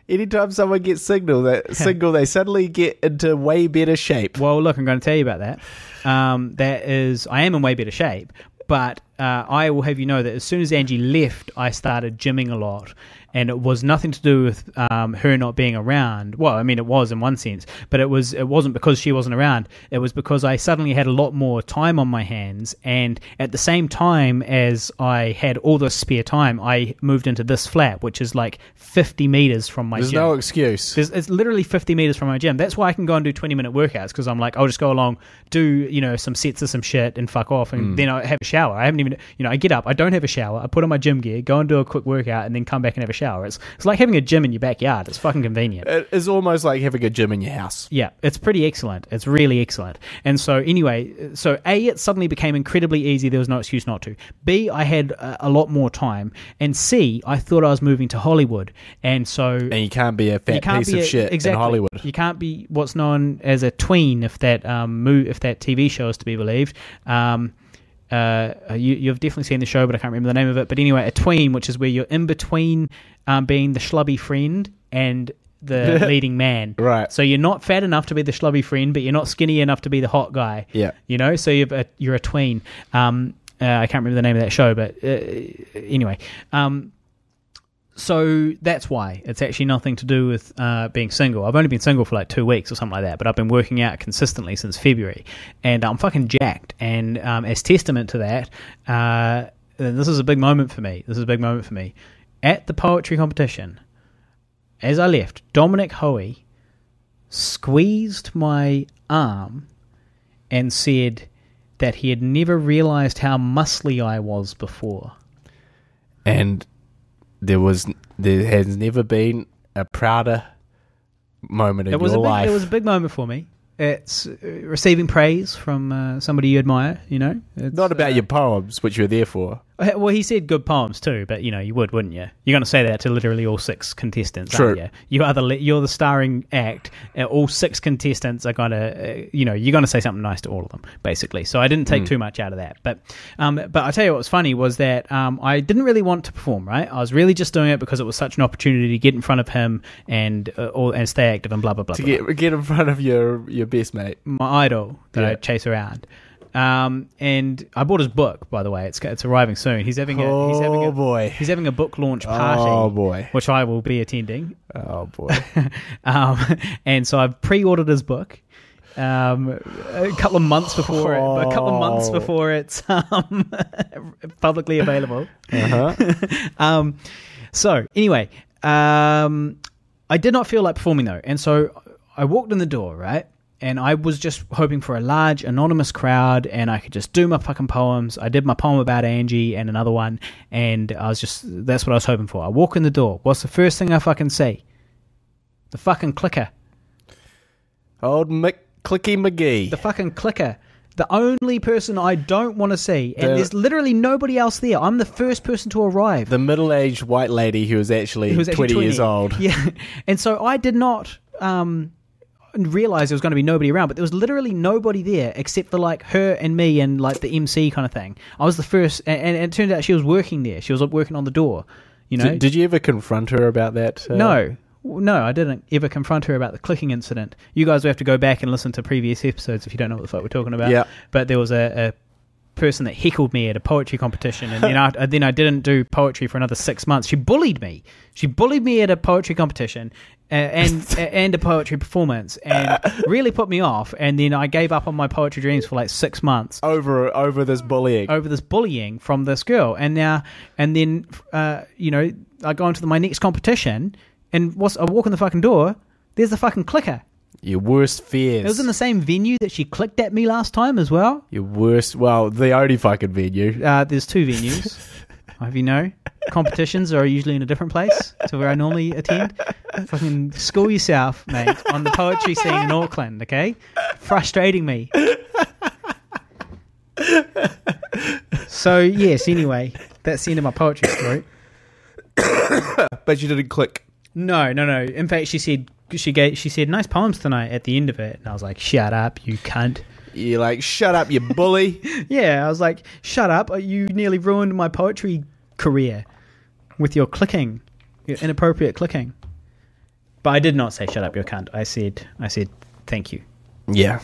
Anytime someone gets single, they suddenly get into way better shape. Well, look, I'm going to tell you about that. I am in way better shape, but I will have you know that as soon as Angie left, I started gymming a lot. And it was nothing to do with her not being around. Well, I mean, it was in one sense, but it wasn't because she wasn't around. It was because I suddenly had a lot more time on my hands, and at the same time as I had all this spare time, I moved into this flat, which is like 50 meters from my gym. There's no excuse. It's literally 50 meters from my gym. That's why I can go and do 20-minute workouts, because I'm like, I'll just go along, do some sets of some shit, and fuck off, and then I have a shower. I haven't even, I get up, I don't have a shower, I put on my gym gear, go and do a quick workout, and then come back and have a shower. It's like having a gym in your backyard. It's fucking convenient. It's almost like having a gym in your house. Yeah, it's pretty excellent. It's really excellent. And so anyway, A, it suddenly became incredibly easy. There was no excuse not to. B, I had a lot more time. And C, I thought I was moving to Hollywood. And you can't be a fat piece of shit in Hollywood. You can't be what's known as a tween, if that TV show is to be believed. You've definitely seen the show, but I can't remember the name of it. But anyway, a tween, which is where you're in between being the schlubby friend and the leading man. Right. So you're not fat enough to be the schlubby friend, but you're not skinny enough to be the hot guy. Yeah. So you're a tween. I can't remember the name of that show, but anyway. So that's why. It's actually nothing to do with being single. I've only been single for like 2 weeks or something like that, but I've been working out consistently since February, and I'm fucking jacked. And as testament to that, this is a big moment for me. At the poetry competition, as I left, Dominic Hoey squeezed my arm and said that he had never realised how muscly I was before. And there has never been a prouder moment in your life. It was a big moment for me. It's receiving praise from somebody you admire, It's, not about your poems, which you're there for. Well, he said good poems too, but you would, wouldn't you? You're going to say that to literally all 6 contestants, True. aren't you? You're the starring act. All 6 contestants are going to, you're going to say something nice to all of them, basically. So I didn't take too much out of that. But I tell you what was funny was that I didn't really want to perform, right? I was really just doing it because it was such an opportunity to get in front of him and stay active and blah blah blah. To get in front of your best mate, my idol that I chase around. And I bought his book, by the way. It's arriving soon. He's having a book launch party, which I will be attending. Oh boy! And so I've pre-ordered his book, a couple of months before it's publicly available. So anyway, I did not feel like performing though, and so I walked in the door, right? And I was just hoping for a large anonymous crowd, and I could just do my fucking poems. I did my poem about Angie and another one, and that's what I was hoping for. I walk in the door. What's the first thing I fucking see? The fucking clicker. Old Clicky McGee. The fucking clicker. The only person I don't want to see. And there's literally nobody else there. I'm the first person to arrive. The middle-aged white lady who was actually 20 years old. Yeah. And so I did not realize there was going to be nobody around, but there was literally nobody there except for like her and me and like the MC kind of thing. I was the first, and it turned out she was working there. She was working on the door, you know. Did you ever confront her about that? No, I didn't ever confront her about the clicking incident. You guys will have to go back and listen to previous episodes if you don't know what the fuck we're talking about. Yeah. But there was a person that heckled me at a poetry competition, and then I didn't do poetry for another 6 months. She bullied me. She bullied me at a poetry competition and a poetry performance, and really put me off. And then I gave up on my poetry dreams for like 6 months over this bullying from this girl. And then I go into my next competition. And I walk in the fucking door, there's the fucking clicker. Your worst fears. It was in the same venue that she clicked at me last time as well. The only fucking venue. There's two venues. If you know, competitions are usually in a different place to where I normally attend. Fucking school yourself, mate, on the poetry scene in Auckland, okay? Frustrating me. So, yes, anyway, that's the end of my poetry story. But you didn't click. No. In fact, she said nice poems tonight at the end of it, and I was like, shut up, you cunt. You're like, shut up, you bully. Yeah, I was like, shut up, you nearly ruined my poetry career with your clicking, your inappropriate clicking. But I did not say shut up, you cunt. I said thank you. Yeah,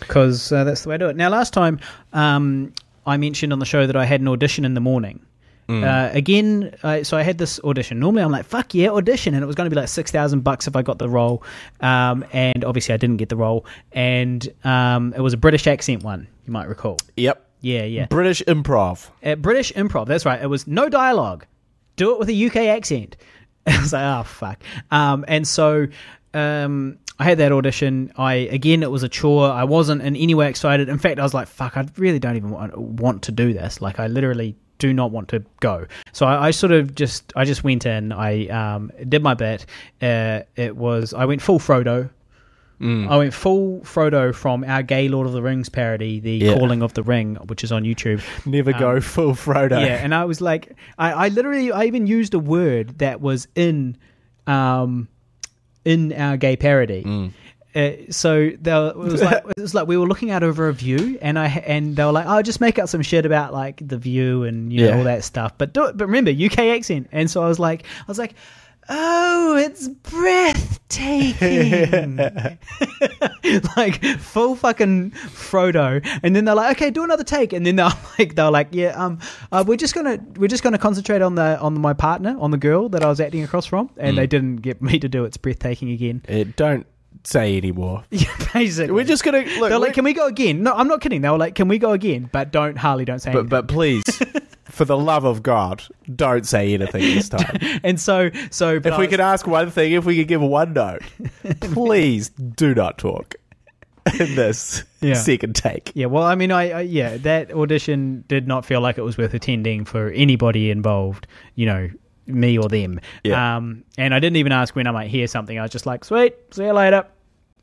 because that's the way I do it. Now, last time I mentioned on the show that I had an audition in the morning. Again, so I had this audition. Normally I'm like, fuck yeah, audition, and it was going to be like $6,000 if I got the role, and obviously I didn't get the role, and it was a British accent one, you might recall. Yep. Yeah. British improv. British improv, that's right. It was no dialogue. Do it with a UK accent. I was like, oh, fuck. And so I had that audition. It was a chore. I wasn't in any way excited. In fact, I was like, fuck, I really don't even want to do this. Like, I literally do not want to go. So I just went in. I did my bit. I went full Frodo. I went full Frodo from our gay Lord of the Rings parody, Calling of the Ring, which is on YouTube. Never go full Frodo. Yeah, and I was like, I even used a word that was in our gay parody. So it was like we were looking out over a view, and they were like, "Oh, just make up some shit about like the view and all that stuff." But do it. But remember, UK accent. And so I was like, "Oh, it's breathtaking!" Like full fucking Frodo. And then they're like, "Okay, do another take." And then they're like, "Yeah, we're just gonna concentrate on my partner, on the girl that I was acting across from." And they didn't get me to do It's Breathtaking again. Don't say anymore. Yeah, basically. We're just gonna look. They're like, "Can we go again?" No, I'm not kidding. They were like, "Can we go again?" But don't say anything. But please, for the love of God, don't say anything this time. And so if we could ask one thing, if we could give one note, please do not talk in this second take. Yeah, well, I mean, that audition did not feel like it was worth attending for anybody involved, me or them. Yeah. And I didn't even ask when I might hear something. I was just like, sweet, see you later,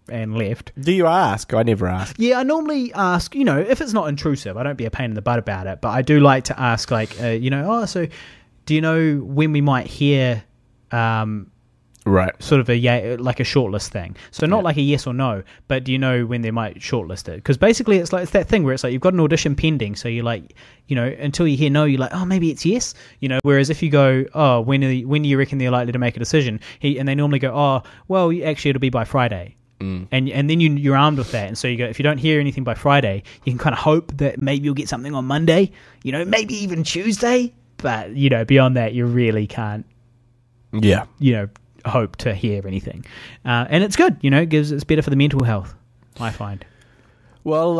and left. Do you ask? I never ask. Yeah, I normally ask, if it's not intrusive. I don't be a pain in the butt about it, but I do like to ask, like, so do you know when we might hear right, sort of like a shortlist thing? So not like a yes or no, but do you know when they might shortlist it? Because basically it's that thing where it's like you've got an audition pending, so you're like, until you hear no, you're like, oh, maybe it's yes, whereas if you go, oh, when do you reckon they're likely to make a decision, and they normally go, oh, well, actually it'll be by Friday. And then you're armed with that, and so you go, if you don't hear anything by Friday, you can kind of hope that maybe you'll get something on Monday, maybe even Tuesday, but beyond that you really can't hope to hear anything. And it's good, it's better for the mental health. I find. Well,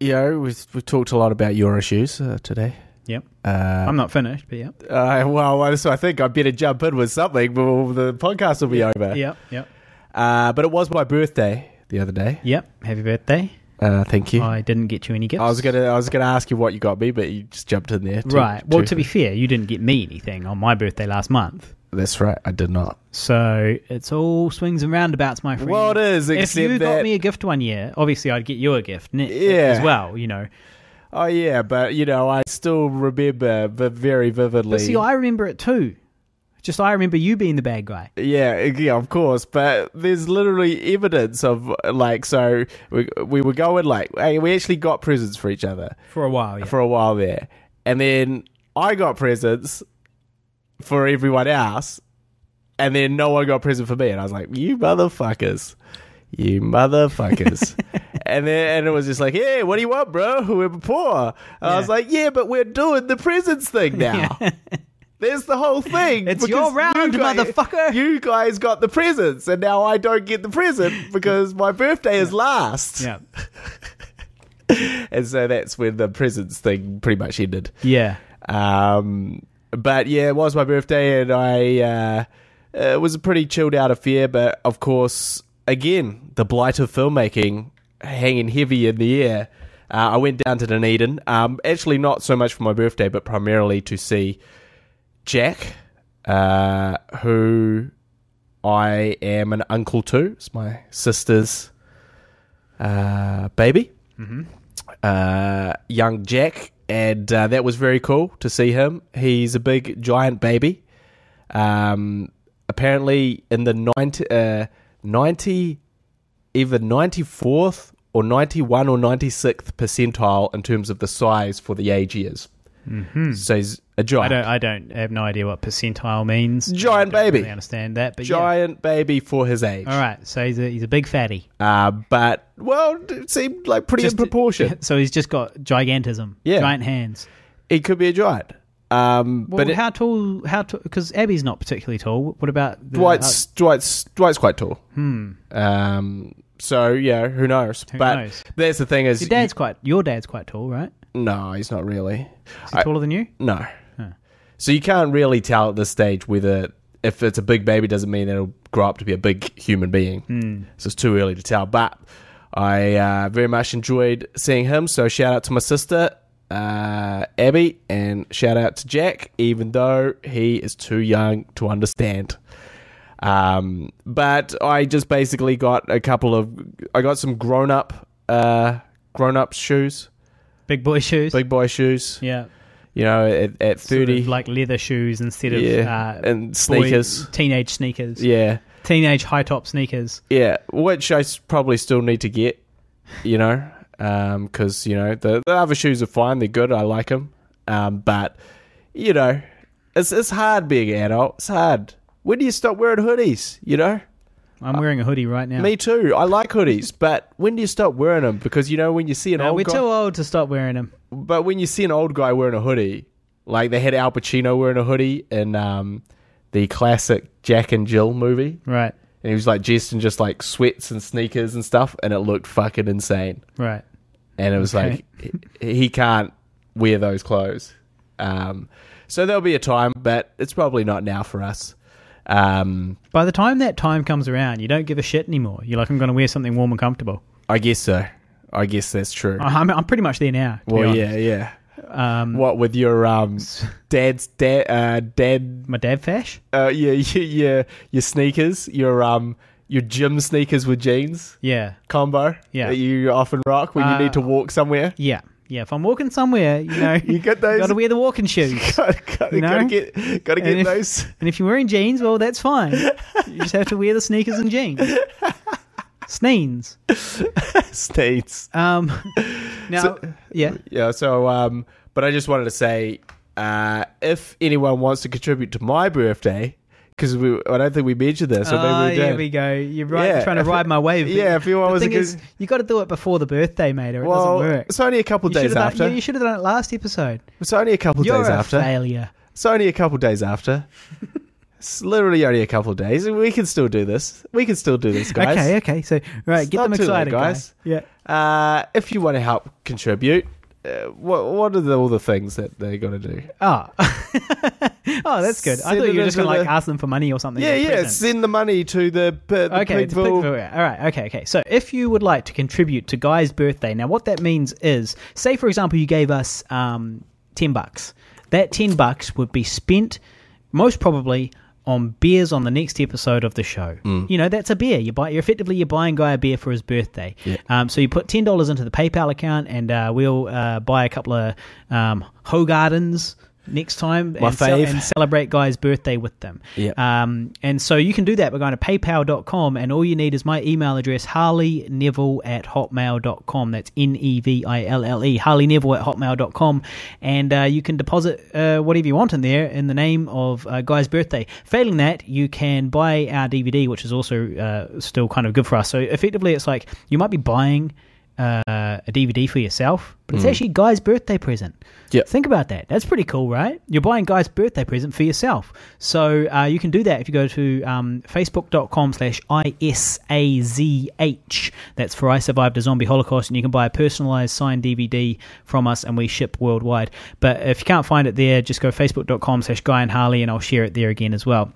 we've talked a lot about your issues today. Yep. I'm not finished, but yeah. So I think I better jump in with something before the podcast will be over. Yep. But it was my birthday the other day. Yep. Happy birthday. Thank you. I didn't get you any gifts. I was gonna ask you what you got me, but you just jumped in there. Right. Well, to be fair, you didn't get me anything on my birthday last month. That's right. I did not. So it's all swings and roundabouts, my friend. Well, it is. If you got me a gift one year, obviously I'd get you a gift as well, Oh, yeah, but, I still remember very vividly. But see, I remember it too. Just I remember you being the bad guy. Yeah, of course. But there's literally evidence of, so we were going, hey, we actually got presents for each other. For a while, yeah. For a while there. And then I got presents for everyone else, and then no one got a present for me. And I was like, you motherfuckers. And it was just like, yeah, what do you want, bro? We're poor. And I was like, yeah, but we're doing the presents thing now. There's the whole thing. It's your round, motherfucker. You guys got the presents, and now I don't get the present because my birthday is last. Yeah. And so that's when the presents thing pretty much ended. Yeah. But yeah, it was my birthday, and it was a pretty chilled out affair. But of course, again, the blight of filmmaking hanging heavy in the air. I went down to Dunedin, actually not so much for my birthday, but primarily to see Jack, who I am an uncle to. It's my sister's baby, young Jack, and that was very cool to see him. He's a big, giant baby. Apparently in the 90 either 94th or 91 or 96th percentile in terms of the size for the age he is. Mm-hmm. So he's a giant. I have no idea what percentile means. Giant baby. I really understand that, but giant baby for his age. All right, so he's a big fatty. But it seemed like pretty in proportion. So he's just got gigantism. Yeah. Giant hands. He could be a giant. But how tall? Because Abby's not particularly tall. What about Dwight's quite tall. So yeah, who knows? Who knows? That's the thing is, your dad's quite tall, right? No, he's not really. Is he taller than you? No. Huh. So you can't really tell at this stage whether if it's a big baby doesn't mean it'll grow up to be a big human being. So it's too early to tell. But I very much enjoyed seeing him. So shout out to my sister. Abby, and shout out to Jack, even though he is too young to understand. But I just basically got some grown up shoes, big boy shoes. Yeah, at 30, sort of like leather shoes instead of and sneakers, teenage sneakers. Yeah, teenage high top sneakers. Yeah, which I probably still need to get. Because the other shoes are fine, they're good, I like them, but it's hard being an adult. It's hard. When do you stop wearing hoodies? I'm wearing a hoodie right now. Me too. I like hoodies, but when do you stop wearing them? Because when you see an old guy, we're too old to stop wearing them. But when you see an old guy wearing a hoodie, like they had Al Pacino wearing a hoodie in the classic Jack and Jill movie, right? And he was like dressed in just like sweats and sneakers and stuff, and it looked fucking insane. Right. And it was like, he can't wear those clothes. So there'll be a time, but it's probably not now for us. By the time that time comes around, you don't give a shit anymore. You're like, I'm going to wear something warm and comfortable. I guess so. I guess that's true. I'm pretty much there now. Well, yeah. What with your dad's dad? My dad fash? Your sneakers, your gym sneakers with jeans, combo, that you often rock when you need to walk somewhere. Yeah. If I'm walking somewhere, you get those. Got to wear the walking shoes. Gotta get those. And if you're wearing jeans, well, that's fine. You just have to wear the sneakers and jeans. Sneens. So, but I just wanted to say, if anyone wants to contribute to my birthday, because I don't think we mentioned this. Or maybe we did. Here we go. You're right, trying to ride my wave. Yeah, if anyone was you got to do it before the birthday, mate, or it doesn't work. It's only a couple of days after. You should have done it last episode. It's only a couple of days after. You're a failure. It's only a couple of days after. It's literally only a couple of days, and we can still do this. Guys. Okay. So, right, get them excited, guys. Yeah. If you want to help contribute, what are all the things that they're going to do? Oh, that's good. I thought you were just going to ask them for money or something. Yeah. Send the money to the Pigville. All right. Okay. So if you would like to contribute to Guy's birthday, now what that means is, say for example, you gave us $10. That $10 would be spent most probably on beers on the next episode of the show. You know, that's a beer. You're buying Guy a beer for his birthday. Yeah. So you put $10 into the PayPal account, and we'll buy a couple of Hogardens next time and celebrate Guy's birthday with them. Yeah. And so you can do that by going to paypal.com, and all you need is my email address, harleyneville@hotmail.com. That's Neville, harleyneville@hotmail.com, and you can deposit whatever you want in there in the name of Guy's birthday. Failing that, you can buy our DVD, which is also still kind of good for us. So effectively, it's like you might be buying a DVD for yourself, but it's actually Guy's birthday present. Yep. Think about that. That's pretty cool, right? You're buying Guy's birthday present for yourself. So you can do that if you go to facebook.com/ISAZH. That's for I Survived a Zombie Holocaust, and you can buy a personalized signed DVD from us, and we ship worldwide. But if you can't find it there, just go facebook.com/Guy and Harley, and I'll share it there again as well.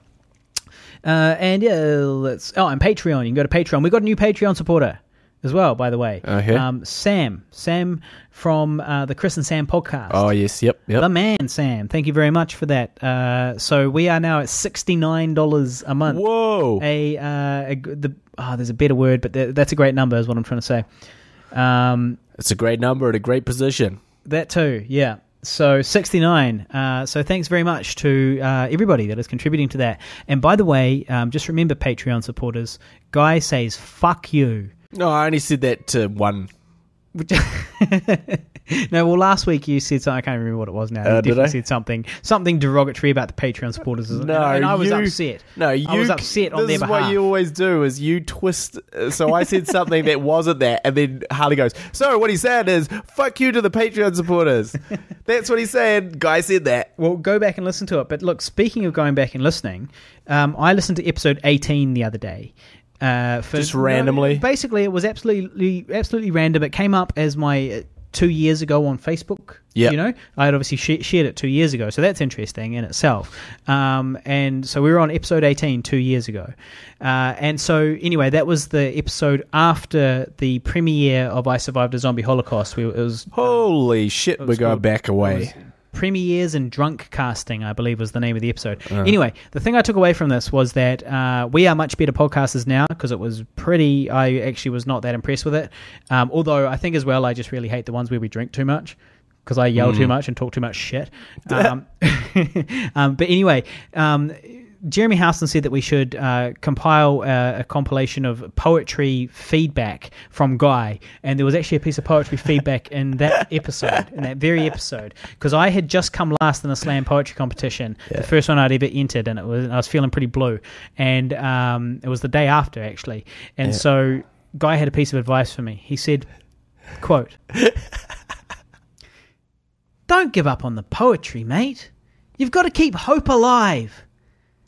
And Patreon. You can go to Patreon. We've got a new Patreon supporter as well, by the way. Okay. Sam from the Chris and Sam podcast. Oh, yes, yep. The man, Sam. Thank you very much for that. So we are now at $69 a month. Whoa. There's a better word, but that's a great number is what I'm trying to say. It's a great number at a great position. That too, yeah. So 69. So thanks very much to everybody that is contributing to that. And by the way, just remember, Patreon supporters, Guy says, fuck you. No, I only said that to one. No, well, last week you said something. I can't remember what it was now. You definitely said something derogatory about the Patreon supporters. No, and I was upset. I was upset on their behalf. This is what you always do, is you twist. So I said something that wasn't that, and then Harley goes, so what he said is, fuck you to the Patreon supporters. That's what he said. Guy said that. Well, go back and listen to it. But look, speaking of going back and listening, I listened to episode 18 the other day. Just randomly? Basically, it was absolutely random. It came up as my 2 years ago on Facebook. Yep. You know, I had obviously shared it 2 years ago, so that's interesting in itself. And so we were on episode 18 2 years ago. And so anyway, that was the episode after the premiere of I Survived a Zombie Holocaust. Holy shit, we're going back away. Premieres and Drunk Casting, I believe, was the name of the episode. Anyway, the thing I took away from this was that we are much better podcasters now, because it was I actually was not that impressed with it. Although I think as well, I just really hate the ones where we drink too much, because I yell too much and talk too much shit. But anyway, Jeremy Houston said that we should compile a compilation of poetry feedback from Guy, and there was actually a piece of poetry feedback in that episode, in that very episode, because I had just come last in a slam poetry competition, the first one I'd ever entered, and I was feeling pretty blue, and it was the day after actually, and so Guy had a piece of advice for me. He said, quote, "Don't give up on the poetry, mate. You've got to keep hope alive.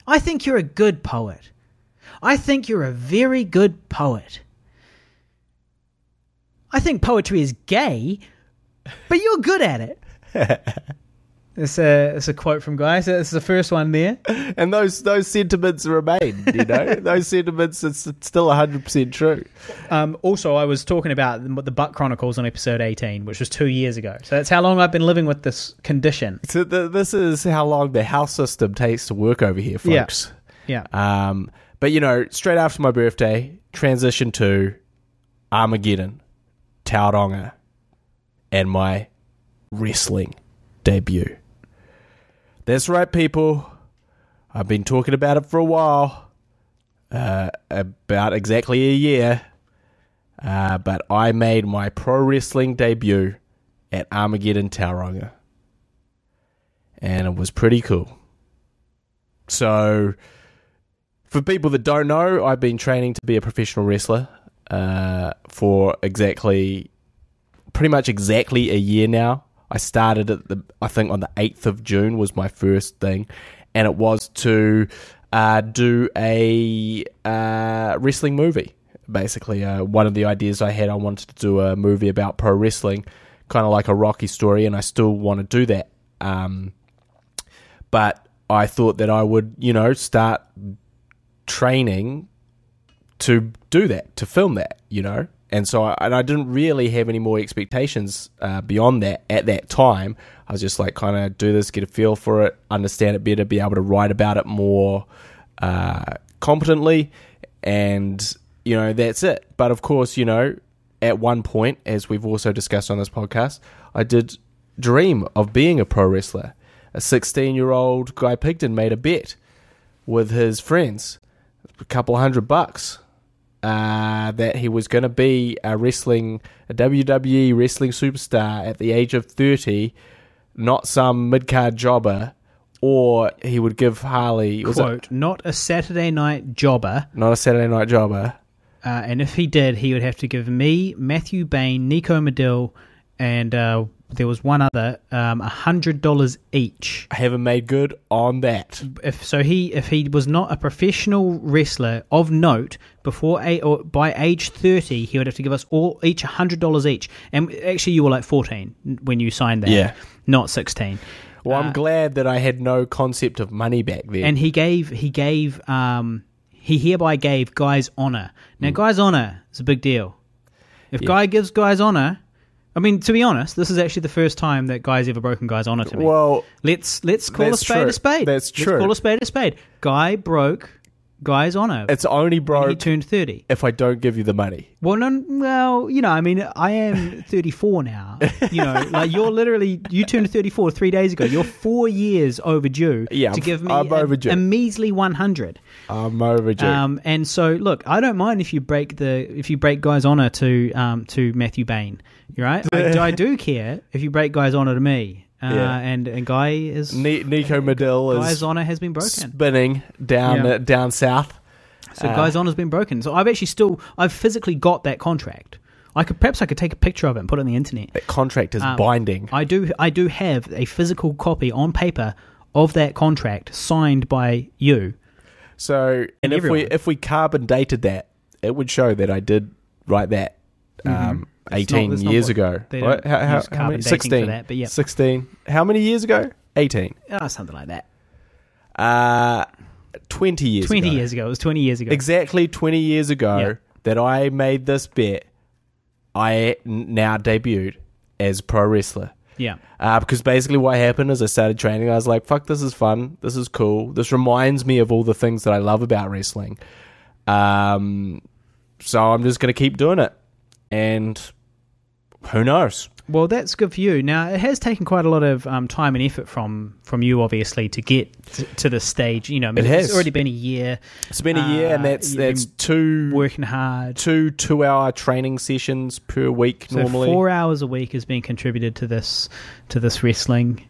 I think you're a good poet. I think you're a very good poet. I think poetry is gay, but you're good at it." It's a quote from Guy. So it's the first one there. And those sentiments remain, you know? Those sentiments are still 100% true. Also, I was talking about the Butt Chronicles on episode 18, which was 2 years ago. So that's how long I've been living with this condition. So this is how long the house system takes to work over here, folks. Yeah. But, you know, straight after my birthday, transition to Armageddon, Tauranga, and my wrestling debut. That's right, people. I've been talking about it for a while. About exactly a year. But I made my pro wrestling debut at Armageddon Tauranga. And it was pretty cool. So, for people that don't know, I've been training to be a professional wrestler for pretty much exactly a year now. I started I think on the 8th of June was my first thing, and it was to do a wrestling movie. Basically, one of the ideas I had, I wanted to do a movie about pro wrestling, kind of like a Rocky story, and I still want to do that. But I thought that I would, start training to do that, to film that, And so I didn't really have any more expectations beyond that at that time. I was just like, kind of do this, get a feel for it, understand it better, be able to write about it more competently, and, that's it. But of course, at one point, as we've also discussed on this podcast, I did dream of being a pro wrestler. A 16-year-old Guy Pigden made a bet with his friends, a couple $100, that he was going to be a WWE wrestling superstar at the age of 30, not some mid-card jobber, or he would give Harley... Quote, not a Saturday night jobber. Not a Saturday night jobber. And if he did, he would have to give me, Matthew Bain, Nico Medill, and there was one other, $100 each. I haven't made good on that. If he was not a professional wrestler of note or by age 30, he would have to give us each $100 each. And actually, you were like 14 when you signed that, not 16. Well, I'm glad that I had no concept of money back then. And he hereby gave Guy's honor. Now, Guy's honor is a big deal. If Guy gives Guy's honor, I mean, to be honest, this is actually the first time that Guy's ever broken Guy's honor to me. Well, let's call a spade a spade. That's true. Let's call a spade a spade. Guy broke Guy's honor. It's only broke when he turned 30. If I don't give you the money. Well, I am 34 now. Like you turned 34 3 days ago. You're 4 years overdue to give me a measly 100. I'm overdue. And so look, I don't mind if you break Guy's honor to Matthew Bain. You're right. I do care if you break Guy's honor to me. And Guy is Nico Medill. Guy's honor has been broken. Spinning down south. So Guy's honor's been broken. So I've physically got that contract. I could take a picture of it and put it on the internet. That contract is binding. I do have a physical copy on paper of that contract signed by you. So and if we carbon dated that, it would show that I did write that. 18 years ago. How many? 16. For that, but yeah. 16. How many years ago? 18. Something like that. 20 years ago. 20 years ago. It was 20 years ago. Exactly 20 years ago that I made this bet. I now debuted as pro wrestler. Yeah. Because basically what happened is I started training. I was like, fuck, this is fun. This is cool. This reminds me of all the things that I love about wrestling. So I'm just going to keep doing it. And who knows? Well, that's good for you. Now, it has taken quite a lot of time and effort from you, obviously, to get to this stage. It's already been a year. It's been a year, and that's two working hard. 2-hour training sessions per week normally. 4 hours a week has been contributed to this wrestling,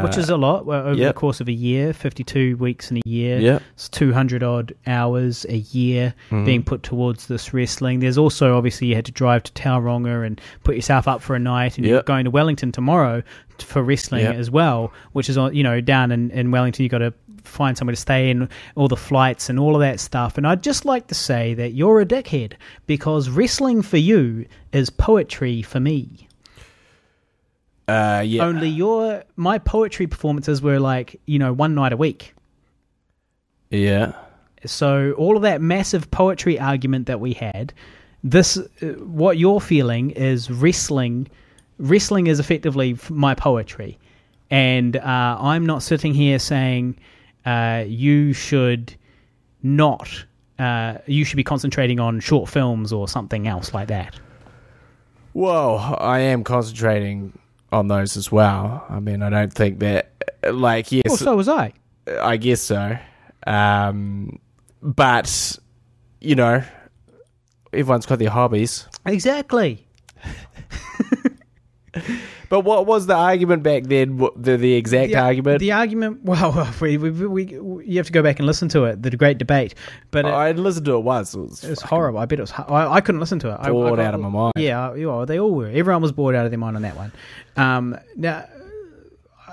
which is a lot over the course of a year. 52 weeks in a year. Yeah, it's 200 odd hours a year being put towards this wrestling. There's also obviously you had to drive to Tauranga and put yourself up for a night. And you're going to Wellington tomorrow for wrestling as well, which is down in Wellington. You've got to find somewhere to stay in, all the flights and all of that stuff. And I'd just like to say that you're a dickhead because wrestling for you is poetry for me. Only my poetry performances were like, one night a week. Yeah. So all of that massive poetry argument that we had, what you're feeling is wrestling. Wrestling is effectively my poetry, and I'm not sitting here saying you should be concentrating on short films or something else like that. Well, I am concentrating on those as well. I mean, I don't think that, yes. Well, so was I. I guess so. But, everyone's got their hobbies. Exactly. But what was the argument back then? The exact argument? The argument, well, you have to go back and listen to it, the great debate. But I listened to it once. It was horrible. I bet it was. I couldn't listen to it. Bored out of my mind. Yeah, they all were. Everyone was bored out of their mind on that one. Now,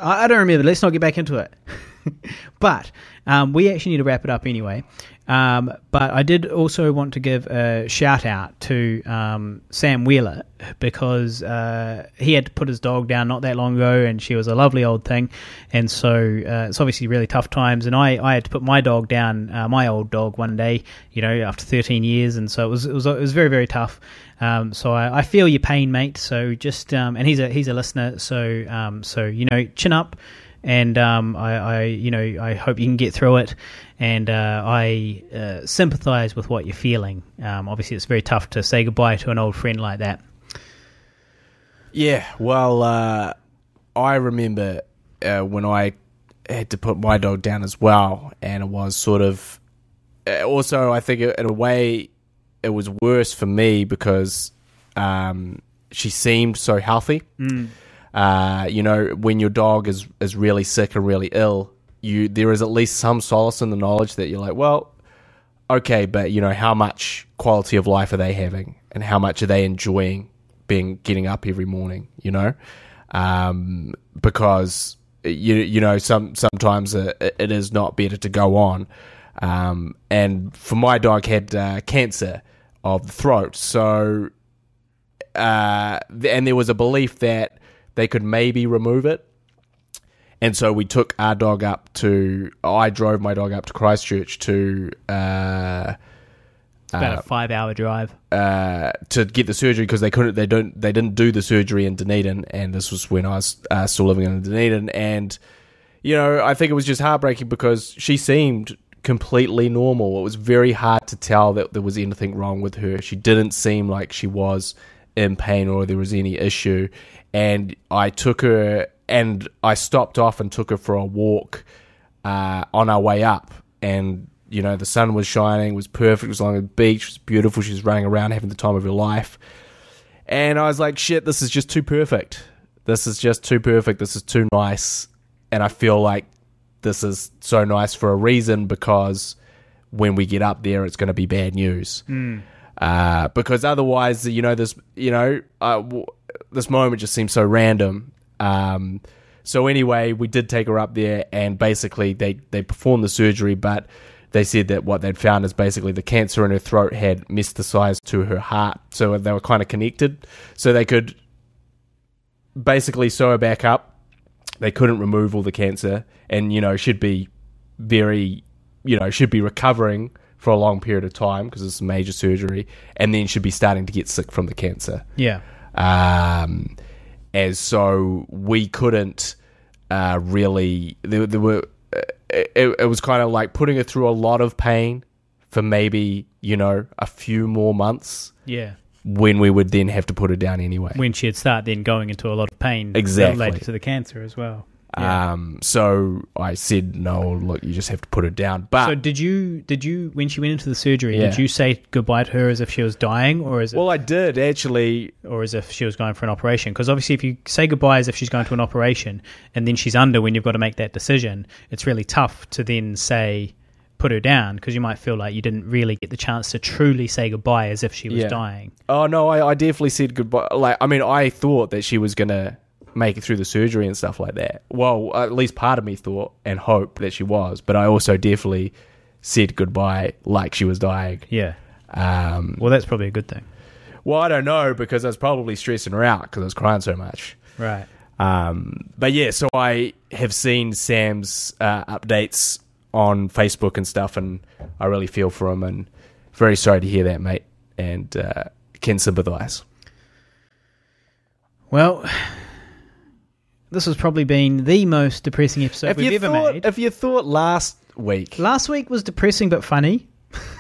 I don't remember. Let's not get back into it. But we actually need to wrap it up anyway. But I did also want to give a shout out to Sam Wheeler, because he had to put his dog down not that long ago, and she was a lovely old thing, and so it's obviously really tough times, and I had to put my dog down, my old dog, one day, after 13 years, and so it was very, very tough. So I feel your pain, mate. So just and he's a listener, so chin up. And I hope you can get through it, and I sympathise with what you're feeling. Obviously, it's very tough to say goodbye to an old friend like that. Yeah, well, I remember when I had to put my dog down as well, and it was sort of... Also, I think in a way it was worse for me because she seemed so healthy. When your dog is really sick and really ill, there is at least some solace in the knowledge that you're like, well, okay, but how much quality of life are they having, and how much are they enjoying getting up every morning? Because sometimes it is not better to go on. And for my dog had cancer of the throat, so and there was a belief that they could maybe remove it. And so we took our dog up to... I drove my dog up to Christchurch to... It's about a 5-hour drive. To get the surgery, because they didn't do the surgery in Dunedin, and this was when I was still living in Dunedin. And, I think it was just heartbreaking because she seemed completely normal. It was very hard to tell that there was anything wrong with her. She didn't seem like she was in pain or there was any issue. And I took her, and I stopped off and took her for a walk on our way up. And, the sun was shining, it was perfect, it was along the beach, it was beautiful, she was running around having the time of her life. And I was like, shit, this is just too perfect. This is just too perfect, this is too nice. And I feel like this is so nice for a reason, because when we get up there, it's going to be bad news. Because otherwise, this moment just seems so random. So anyway, we did take her up there, and basically they performed the surgery, but they said that what they'd found is basically the cancer in her throat had metastasized to her heart, so they were kind of connected. So they could basically sew her back up. They couldn't remove all the cancer, and should be recovering for a long period of time because it's a major surgery, and then should be starting to get sick from the cancer. Yeah. As so we couldn't really... There were... It was kind of like putting her through a lot of pain for maybe, a few more months. Yeah. When we would then have to put her down anyway. When she'd start then going into a lot of pain. Exactly. Related to the cancer as well. Yeah. So I said, no, look, you just have to put her down. But so did you when she went into the surgery, did you say goodbye to her as if she was dying, or is it? Well, I did actually, or as if she was going for an operation. Because obviously, if you say goodbye as if she's going to an operation, and then she's under when you've got to make that decision, it's really tough to then say put her down, because you might feel like you didn't really get the chance to truly say goodbye as if she was dying. Oh no, I definitely said goodbye. I thought that she was gonna make it through the surgery and stuff like that. Well, at least part of me thought and hoped that she was, but I also definitely said goodbye like she was dying. Yeah. Well, that's probably a good thing. Well, I don't know, because I was probably stressing her out because I was crying so much. Right. But yeah, so I have seen Sam's updates on Facebook and stuff, and I really feel for him, and very sorry to hear that, mate, and can sympathise. Well, this has probably been the most depressing episode we've ever made. If you thought last week was depressing but funny,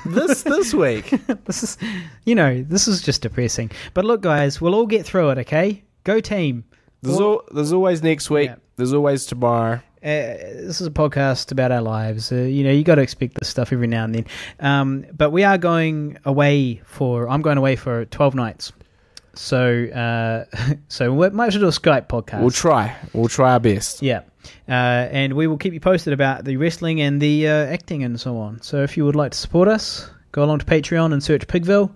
this week, this is just depressing. But look, guys, we'll all get through it. Okay, go team. There's always next week. Yeah. There's always tomorrow. This is a podcast about our lives. You got to expect this stuff every now and then. But we are going away I'm going away for 12 nights. So we might do a Skype podcast. We'll try our best. Yeah. And we will keep you posted about the wrestling and the acting and so on. So if you would like to support us, go along to Patreon and search Pigville.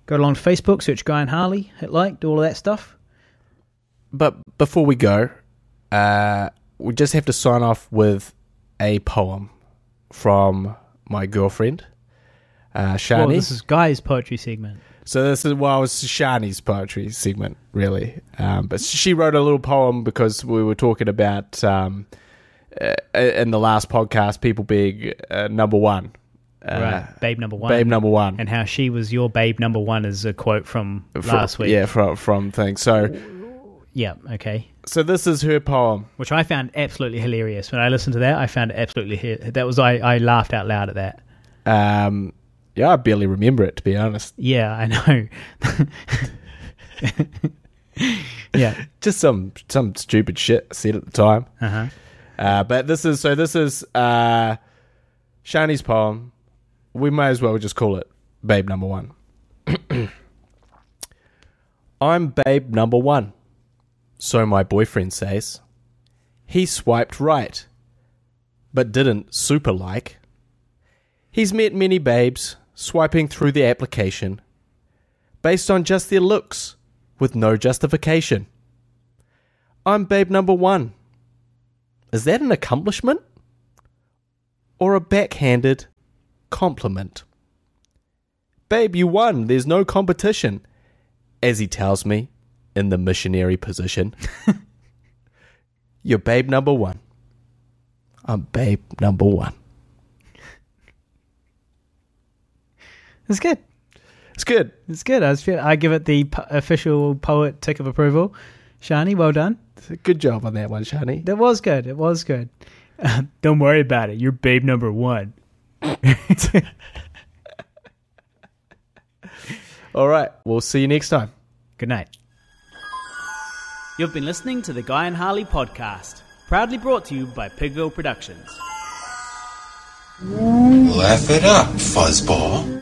Go along to Facebook, search Guy and Harley. Hit like, do all of that stuff. But before we go, we just have to sign off with a poem from my girlfriend, Shani. Well, this is Guy's poetry segment. So this is, well, it's Shani's poetry segment, really. But she wrote a little poem because we were talking about, in the last podcast, people being number one. Right, babe number one. Babe number one. And how she was your babe number one is a quote from last week. Yeah, from things. So, yeah, okay. So this is her poem. Which I found absolutely hilarious. When I listened to that, I found it absolutely I laughed out loud at that. Yeah, I barely remember it, to be honest. Yeah, I know. Yeah. Just some stupid shit I said at the time. Uh-huh. But this is Shani's poem. We may as well just call it Babe Number One. I'm babe number one, so my boyfriend says. He swiped right, but didn't super like. He's met many babes swiping through the application based on just their looks with no justification. I'm babe number one. Is that an accomplishment? Or a backhanded compliment? Babe, you won. There's no competition. As he tells me in the missionary position. You're babe number one. I'm babe number one. It's good. It's good. It's good. I give it the official poet tick of approval. Shani, well done. Good job on that one, Shani. That was good. It was good. Don't worry about it. You're babe number one. All right. We'll see you next time. Good night. You've been listening to the Guy and Harley podcast, proudly brought to you by Pigville Productions. Laugh it up, fuzzball.